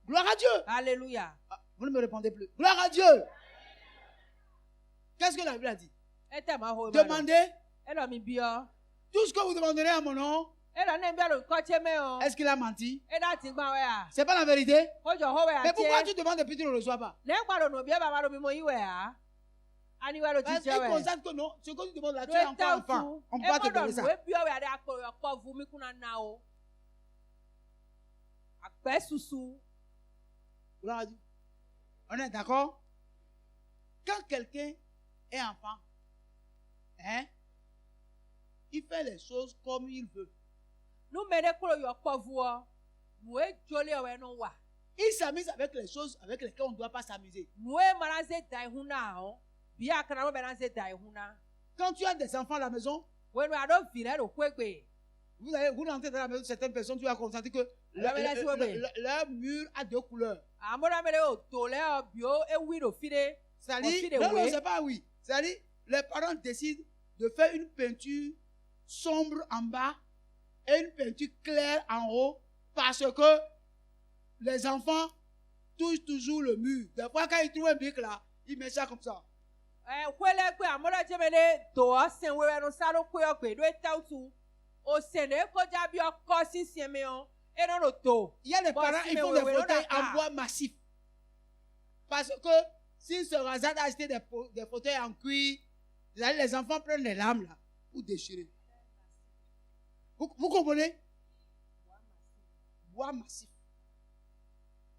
Gloire à Dieu. Alléluia. Vous ne me répondez plus. Gloire à Dieu. Qu'est-ce que la Bible a dit? Demandez tout ce que vous demanderez à mon nom. Est-ce qu'il a menti? C'est pas la vérité. Mais pourquoi tu demandes depuis que tu ne le reçois pas? Parce qu'il constate que non, ce que tu demandes là, tu es encore enfant. On ne peut pas te donner ça. On est d'accord? Quand quelqu'un est enfant, hein, il fait les choses comme il veut. Il s'amuse avec les choses avec lesquelles on ne doit pas s'amuser. Quand tu as des enfants à la maison, vous rentrez dans la maison de certaines personnes, tu vas constater que leur mur a deux couleurs. C'est-à-dire, non, c'est pas oui. C'est-à-dire, les parents décident de faire une peinture sombre en bas et une peinture claire en haut parce que les enfants touchent toujours le mur. Des fois, quand ils trouvent un bic là, ils mettent ça comme ça. Il y a des parents, ils font des fauteuils en bois massif. Parce que s'ils se hasardent à acheter des fauteuils en cuir, les enfants prennent les lames là pour déchirer. Vous comprenez? Bois massif.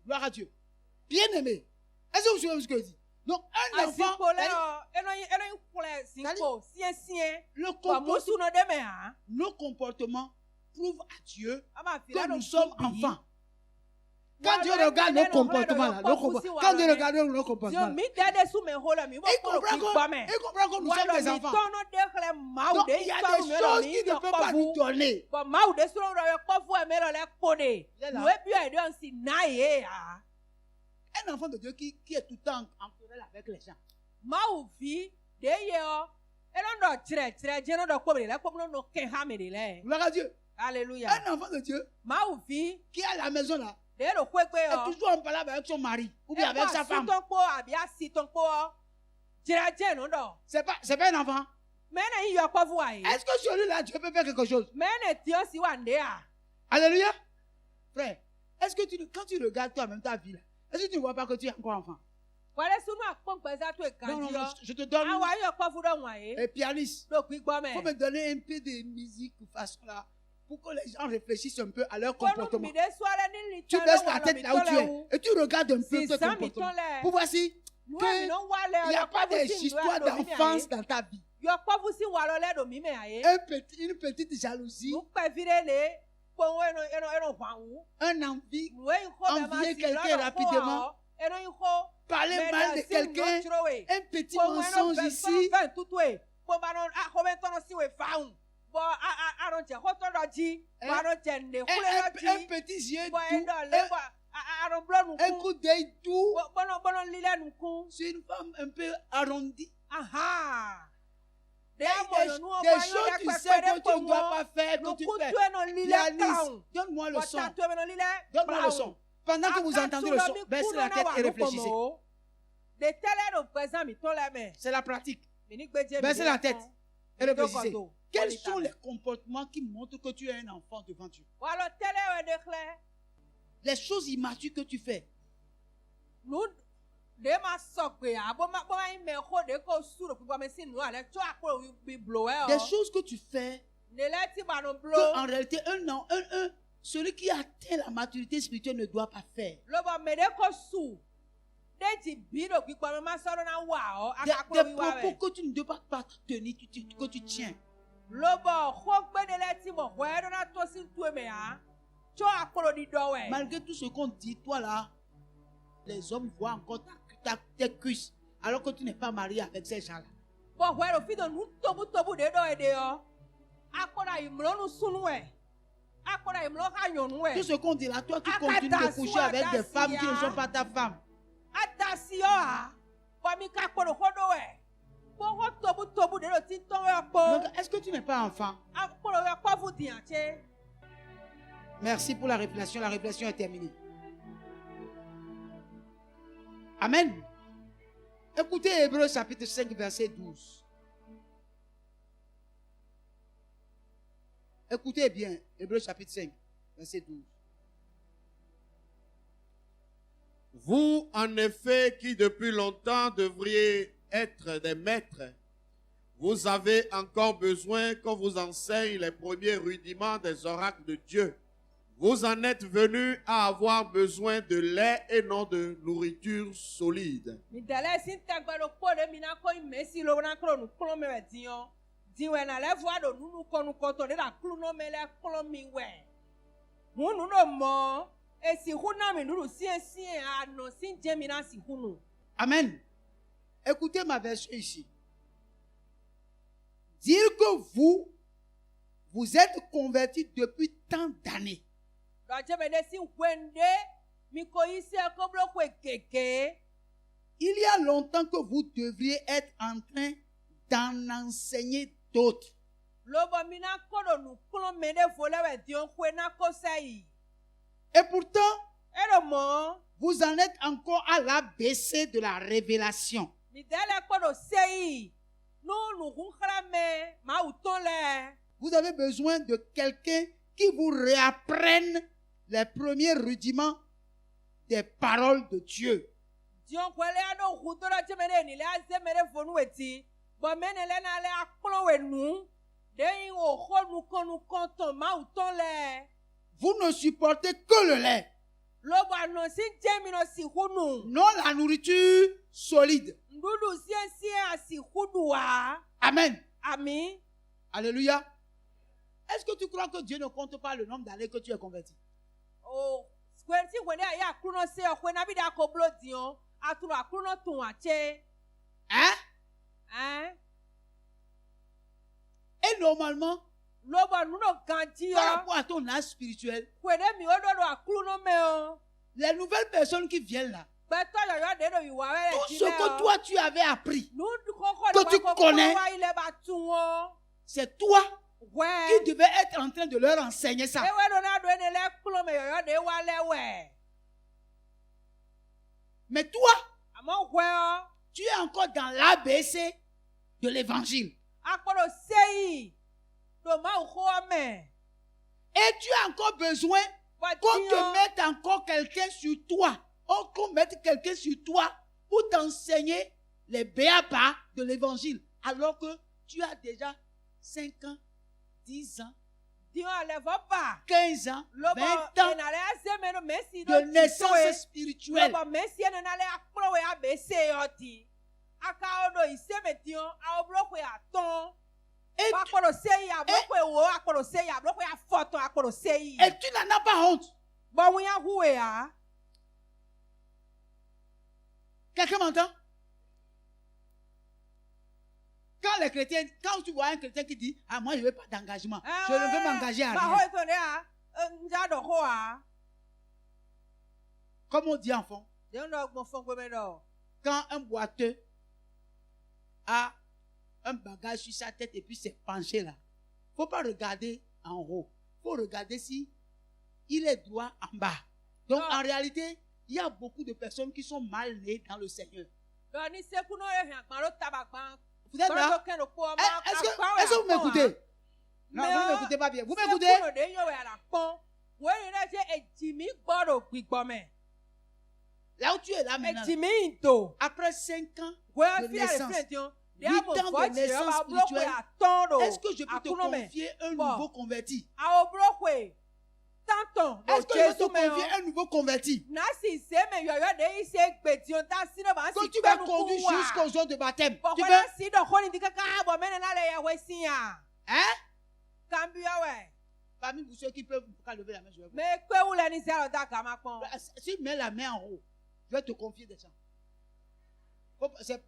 Gloire à Dieu. Bien aimé. Est-ce que vous suivez ce que je dis? Donc, un enfant. Nos comportements prouvent à Dieu que nous sommes enfants. Quand Dieu regarde nos comportements, là, quand Dieu regarde nos comportements, il comprend que nous sommes des enfants. Donc, il y a des choses qu'il ne peut pas nous donner. Un enfant de Dieu qui est tout le temps en querelle avec les gens. Gloire à Dieu. Alléluia. Un enfant de Dieu qui est à la maison là, est toujours en parlant avec son mari ou bien avec sa femme. C'est pas un enfant. Est-ce que celui-là, Dieu peut faire quelque chose? Alléluia. Frère, est-ce que quand tu regardes toi-même ta vie là, est-ce que tu ne vois pas que tu es encore enfant? Non, je te donne un pianiste. Il faut me donner un peu de musique de façon là, pour que les gens réfléchissent un peu à leur comportement. Tu baisses la tête là où tu es et tu regardes un peu ton comportement. Pour voir si il n'y a pas des histoires d'enfance dans ta vie. Une petite jalousie. Un envier quelqu'un rapidement. Parler mal de quelqu'un. Un petit mensonge ici. Un petit yeux doux, un coup d'œil doux. C'est une femme un peu arrondie. Des choses tu sais que tu ne dois pas faire, que tu fais. Pianiste, donne-moi le son. Donne-moi le son. Pendant que vous entendez le son, baissez la tête et réfléchissez. C'est la pratique. Baissez la tête et réfléchissez. Quels sont les comportements qui montrent que tu es un enfant devant Dieu? Les choses immatures que tu fais. Des choses que tu fais que en réalité celui qui atteint la maturité spirituelle ne doit pas faire. Des propos que tu ne dois pas tenir, que tu tiens. Malgré tout ce qu'on dit, toi là, les hommes voient encore tes cuisses, alors que tu n'es pas marié avec ces gens-là. Tout ce qu'on dit là, toi qui continues de coucher avec des femmes qui ne sont pas ta femme. Donc, est-ce que tu n'es pas enfant? Merci pour la révélation. La révélation est terminée. Amen. Écoutez Hébreux chapitre 5, verset 12. Écoutez bien, Hébreux chapitre 5, verset 12. Vous, en effet, qui depuis longtemps devriez être des maîtres, vous avez encore besoin qu'on vous enseigne les premiers rudiments des oracles de Dieu. Vous en êtes venus à avoir besoin de lait et non de nourriture solide. Amen. Écoutez ma version ici. Dire que vous êtes convertis depuis tant d'années. Il y a longtemps que vous devriez être en train d'en enseigner d'autres. Et pourtant, vous en êtes encore à l'ABC de la révélation. Vous avez besoin de quelqu'un qui vous réapprenne les premiers rudiments des paroles de Dieu. Vous ne supportez que le lait, non la nourriture solide. Amen. Amen. Alléluia. Est-ce que tu crois que Dieu ne compte pas le nombre d'années que tu es converti? Oh, hein? Et normalement, par rapport à ton âge spirituel, les nouvelles personnes qui viennent là, tout ce que toi tu avais appris, que tu connais, c'est toi qui devais être en train de leur enseigner ça. Mais toi, tu es encore dans l'ABC de l'évangile. Et tu as encore besoin qu'on te mette encore quelqu'un sur toi. Qu'on mette quelqu'un sur toi pour t'enseigner les béabas de l'évangile. Alors que tu as déjà 5 ans, 10 ans, 15 ans, 20 ans de naissance spirituelle. Et tu n'en as pas honte. Quelqu'un m'entend? Quand tu vois un chrétien qui dit, ah, moi je ne veux pas d'engagement, je ne veux m'engager à rien. Comme on dit en fond, quand un boiteux a un bagage sur sa tête et puis s'est penché là, il ne faut pas regarder en haut, il faut regarder si il est droit en bas. Donc en réalité, il y a beaucoup de personnes qui sont mal nées dans le Seigneur. Vous êtes là? Est-ce que vous m'écoutez? Non, vous ne m'écoutez pas bien. Vous m'écoutez? Là où tu es là maintenant, après 5 ans de naissance, 8 ans de naissance spirituelle, est-ce que je peux te confier un nouveau converti? Est-ce que je peux te confier un nouveau converti que tu vas conduire jusqu'au jour de baptême? Tu veux? Hein? Parmi vous ceux qui peuvent lever la main, je vais vous. Si tu mets la main en haut, je vais te confier des gens.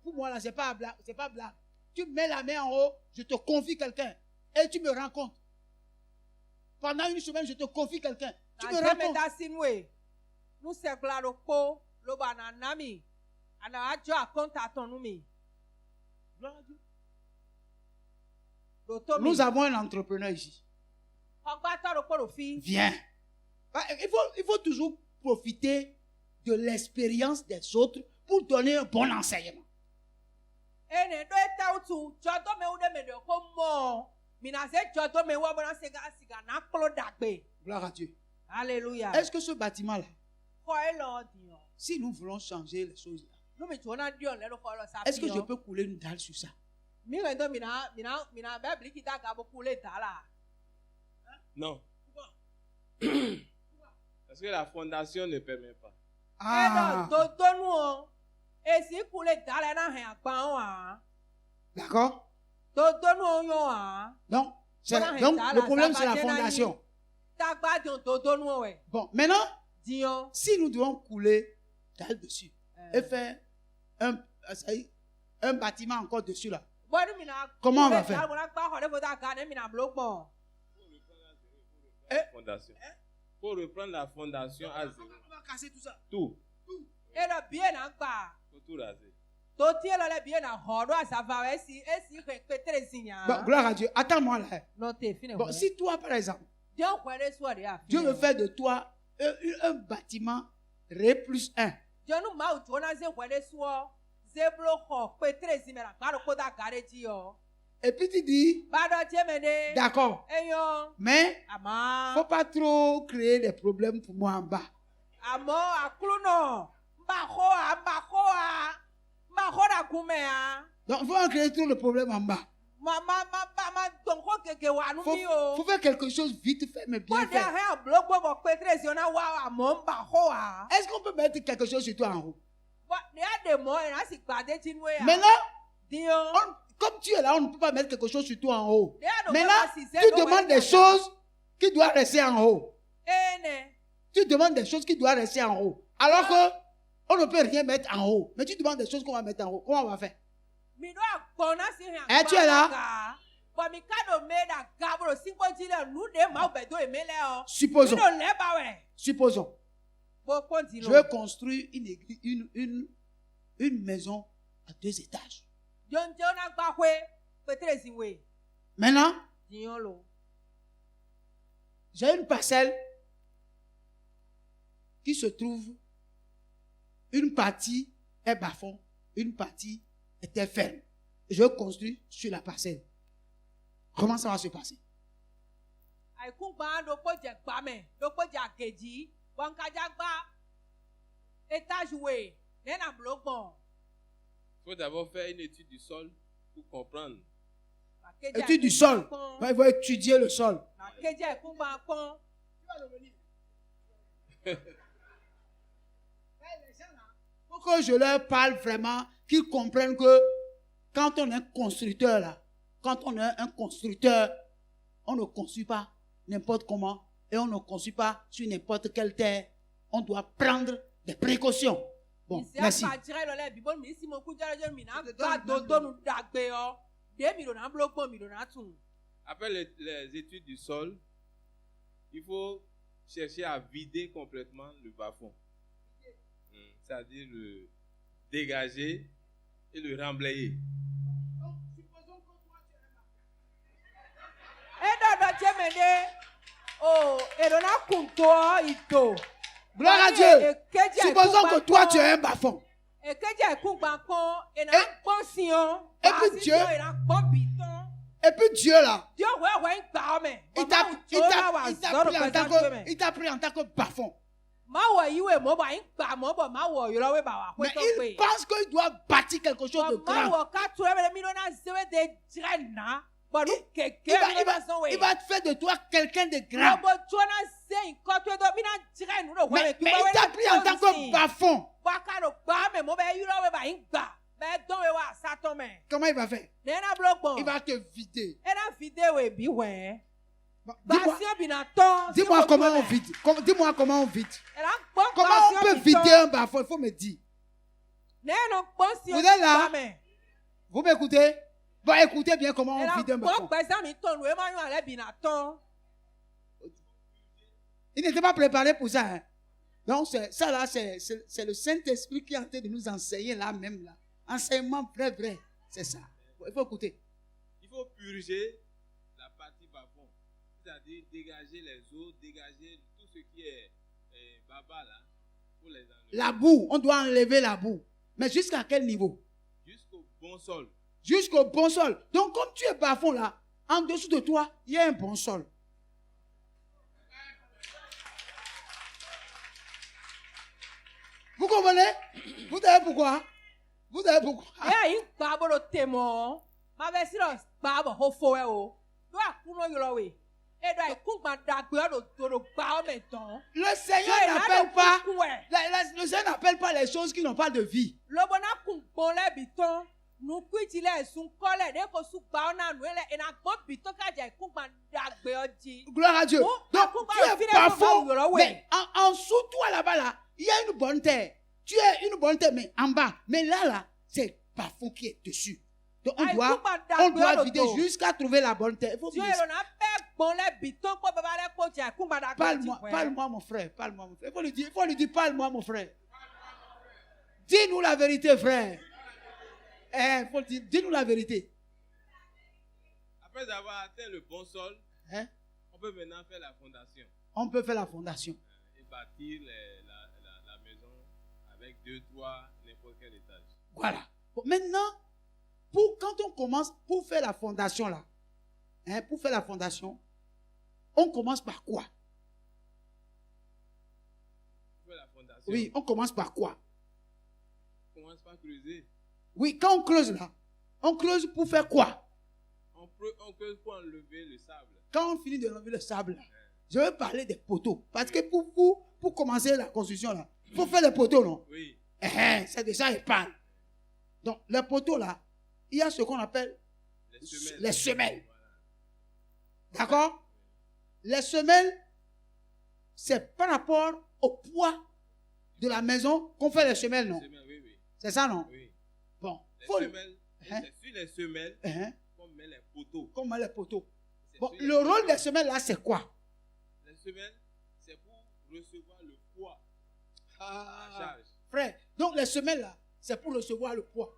Pour moi là, c'est pas blague. Tu mets la main en haut, je te confie quelqu'un et tu me rencontres. Pendant une semaine, je te confie quelqu'un. Tu me rencontres. Nous avons un entrepreneur ici. Viens. Il faut toujours profiter de l'expérience des autres pour donner un bon enseignement. Gloire à Dieu. Alléluia. Est-ce que ce bâtiment-là, si nous voulons changer les choses là, est-ce que je peux couler une dalle sur ça? Non. Parce que la fondation ne permet pas. Ah. D'accord? Donc, le problème c'est la fondation. Bon, maintenant, si nous devons couler dalle dessus et faire un bâtiment encore dessus là, comment on va faire? Fondation. Pour reprendre la fondation à zéro. On va casser tout ça. Tout. Et le bien n'a pas. Faut tout raser. Bon, gloire à Dieu. Attends-moi là. Bon, si toi, par exemple, Dieu veut faire de toi un bâtiment Ré plus 1. Et puis tu dis, d'accord, mais il ne faut pas trop créer des problèmes pour moi en bas. Donc il faut en créer trop de problèmes en bas. Il faut faire quelque chose vite fait, mais bien fait. Est-ce qu'on peut mettre quelque chose sur toi en haut? Maintenant, comme tu es là, on ne peut pas mettre quelque chose sur toi en haut. Maintenant, tu demandes des choses qui doivent rester en haut. Tu demandes des choses qui doivent rester en haut. Alors que on ne peut rien mettre en haut. Mais tu demandes des choses qu'on va mettre en haut. Comment on va faire? Tu es là? Supposons. Je veux construire une maison à 2 étages. Maintenant, j'ai une parcelle qui se trouve, une partie est bas-fond, une partie était ferme. Je construis sur la parcelle. Comment ça va se passer? Il faut d'abord faire une étude du sol pour comprendre. Étude du sol. Il faut étudier le sol. Pour que je leur parle vraiment, qu'ils comprennent que quand on est un constructeur là, on ne construit pas n'importe comment et on ne construit pas sur n'importe quelle terre. On doit prendre des précautions. Bon, merci. Après les études du sol, il faut chercher à vider complètement le bas-fond. C'est-à-dire le dégager et le remblayer. Gloire à Dieu. Supposons que toi tu es un bas-fond. Et puis Dieu là, il t'a pris en tant que bas-fond. Mais il pense qu'il doit bâtir quelque chose de grand. Il va te faire de toi quelqu'un de grand. Mais il t'a pris en tant que bas-fond. Comment il va faire? Il va te vider. Dis-moi comment on vide. Dis-moi comment on vide. Comment on peut vider un bas-fond? Il faut me dire. Vous êtes là? Vous m'écoutez? Bon, écoutez bien comment on vide un bas-fond. Il n'était pas préparé pour ça. Hein? Donc, ça là, c'est le Saint-Esprit qui est en train de nous enseigner là même. Là. Enseignement vrai. C'est ça. Il faut écouter. Il faut purger la partie bas-fond. C'est-à-dire dégager les eaux, dégager tout ce qui est baba là. Pour les enlever. La boue, on doit enlever la boue. Mais jusqu'à quel niveau? Jusqu'au bon sol. Jusqu'au bon sol. Donc, comme tu es bas-fond là, En dessous de toi, il y a un bon sol. Vous comprenez? Vous savez pourquoi? Vous savez pourquoi? Le Seigneur n'appelle pas, le Seigneur n'appelle pas les choses qui n'ont pas de vie. Gloire à Dieu. Donc, tu es parfait. Mais en dessous de toi là-bas, là, il y a une bonne terre. Tu es une bonne terre, mais en bas. Mais là, c'est parfum qui est dessus. Donc, on doit vider jusqu'à trouver la bonne terre. Il faut parle-moi, mon frère. Parle-moi, mon frère. Il faut lui dire, parle-moi, mon frère. Dis-nous la vérité, frère. Faut dire, dis-nous la vérité. Après avoir atteint le bon sol, on peut maintenant faire la fondation. On peut faire la fondation. Et bâtir la maison avec 2 toits, n'importe quel étage. Voilà. Bon, maintenant, quand on commence, pour faire la fondation là, pour faire la fondation, on commence par quoi? Pour faire la fondation. Oui, on commence par quoi? On commence par creuser. Oui, quand on creuse là, on creuse pour faire quoi? On creuse pour enlever le sable. Quand on finit de enlever le sable, je vais parler des poteaux. Parce que pour commencer la construction là, il faut faire les poteaux, non? Oui. C'est de ça qu'il parle. Donc, les poteaux là, il y a ce qu'on appelle les semelles. Voilà. D'accord? Les semelles, c'est par rapport au poids de la maison qu'on fait les semelles, non? Oui. C'est ça, non? Oui. Bon. Semelles, c'est sur les semelles qu'on met les poteaux. Bon, le rôle des semelles là, c'est quoi? Les semelles, c'est pour recevoir le poids. La charge. Frère, donc les semelles là, c'est pour recevoir le poids.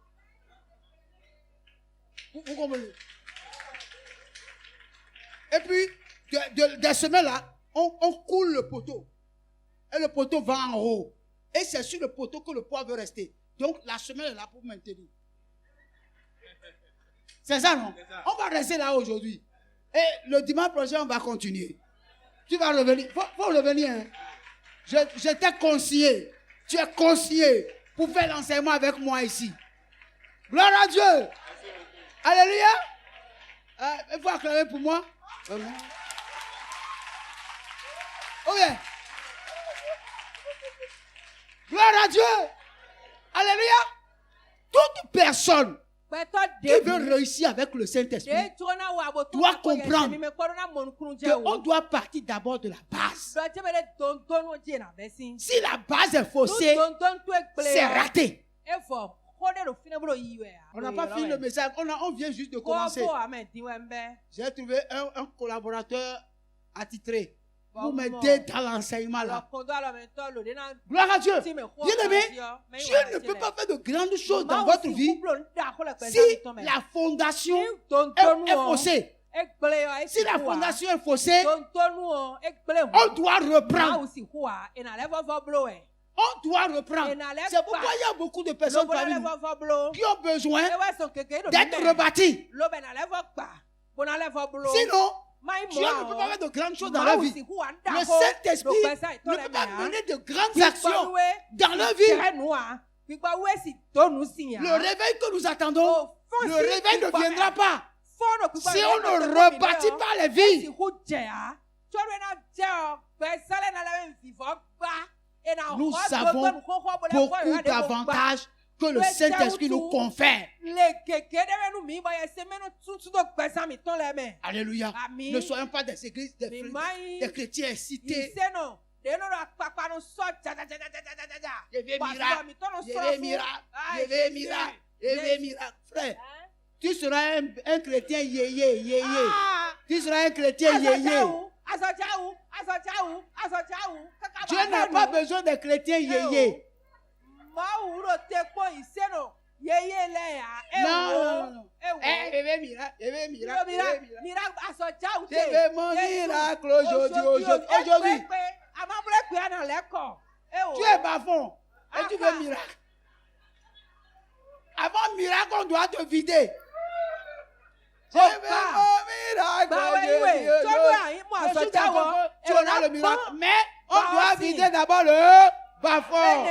Vous comprenez? Et puis, des semelles là, on coule le poteau. Et le poteau va en haut. Et c'est sur le poteau que le poids veut rester. Donc, la semelle est là pour maintenir. C'est ça, non? On va rester là aujourd'hui. Et le dimanche prochain, on va continuer. Tu vas revenir. Faut revenir. Hein? Je t'ai conseillé. Tu es conseillé pour faire l'enseignement avec moi ici. Gloire à Dieu. Alléluia. Il faut acclamer pour moi. Amen. Oh yeah. Gloire à Dieu. Alléluia. Toute personne qui veut réussir avec le Saint-Esprit doit comprendre qu'on doit partir d'abord de la base. Si la base est faussée, c'est raté. On n'a pas fini le message, on vient juste de commencer. J'ai trouvé un collaborateur attitré pour m'aider dans l'enseignement là. Gloire à Dieu. Bien-aimé, Dieu ne peut pas faire de grandes choses dans votre vie si la fondation est faussée. Si la fondation est faussée, on doit reprendre. On doit reprendre. C'est pourquoi il y a beaucoup de personnes parmi nous qui ont besoin d'être rebâties. Sinon, Dieu ne peut pas faire de grandes choses dans la vie. Le Saint-Esprit ne peut pas mener de grandes actions dans la vie. Le réveil que nous attendons, le réveil ne viendra pas si on ne rebâtit pas les vies. Nous avons beaucoup d'avantages que le Saint-Esprit nous confère. Alléluia. Ne soyons pas des églises, des chrétiens excités. Je vais miracle. Frère, tu seras un chrétien yéyé. Tu seras un chrétien yéyé. Dieu n'a pas besoin de chrétiens yéyé. Non. Je vais miracle. Je vais mon miracle aujourd'hui. Tu es bafon. Et tu veux miracle. Avant miracle, on doit te vider. Je veux mon tu auras le miracle. Mais on doit vider d'abord le bas-fond.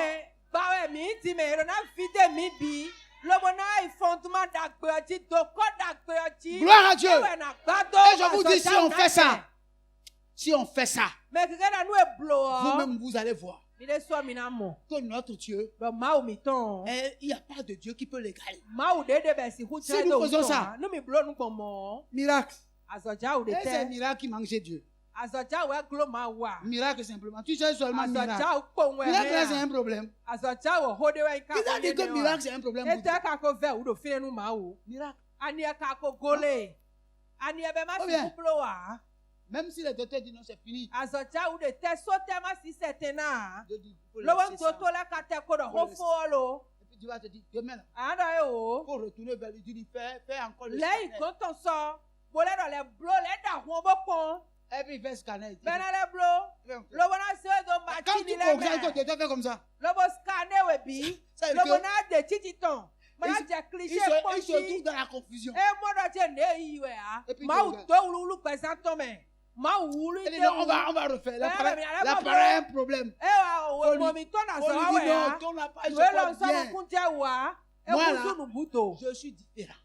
Gloire à Dieu. Et je vous dis, si on fait ça, vous-même vous allez voir que notre Dieu, il n'y a pas de Dieu qui peut l'égaler. Si nous faisons ça, miracle. Et c'est un miracle qui mangeait Dieu. Miracle simplement. Tu cherches seulement miracle. Miracle, c'est un problème. Il a dit que miracle, c'est un problème. Miracle. Même si les docteurs disent non, c'est fini. Et puis tu vas te dire, demain, il faut retourner vers lui, dire, fais encore le scanner. Et puis il fait scanner. Quand tu progresses, tu dois faire comme ça. Ça veut dire il se trouve dans la confusion. Et puis on va refaire. L'appareil a un problème. On lui dit non, ton appareil se porte bien. Moi là, je suis différent.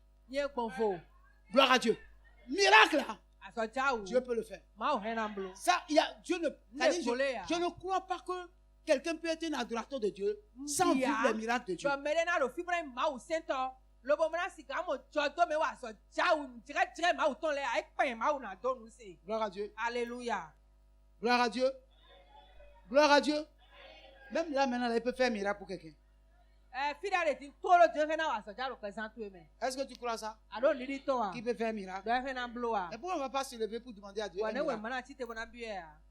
Gloire à Dieu. Miracle là. Dieu peut le faire. Ça, Dieu ne, je ne crois pas que quelqu'un peut être un adorateur de Dieu sans vivre les miracles de Dieu. Gloire à Dieu. Alléluia. Gloire à Dieu. Gloire à Dieu. Même là maintenant, il peut faire un miracle pour quelqu'un. Est-ce que tu crois ça? Qui peut faire un miracle? Et pourquoi on ne va pas se lever pour demander à Dieu un miracle? Il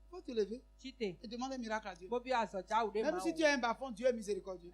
faut te lever et demander un miracle à Dieu. Même si tu as un bas-fond, Dieu est miséricordieux.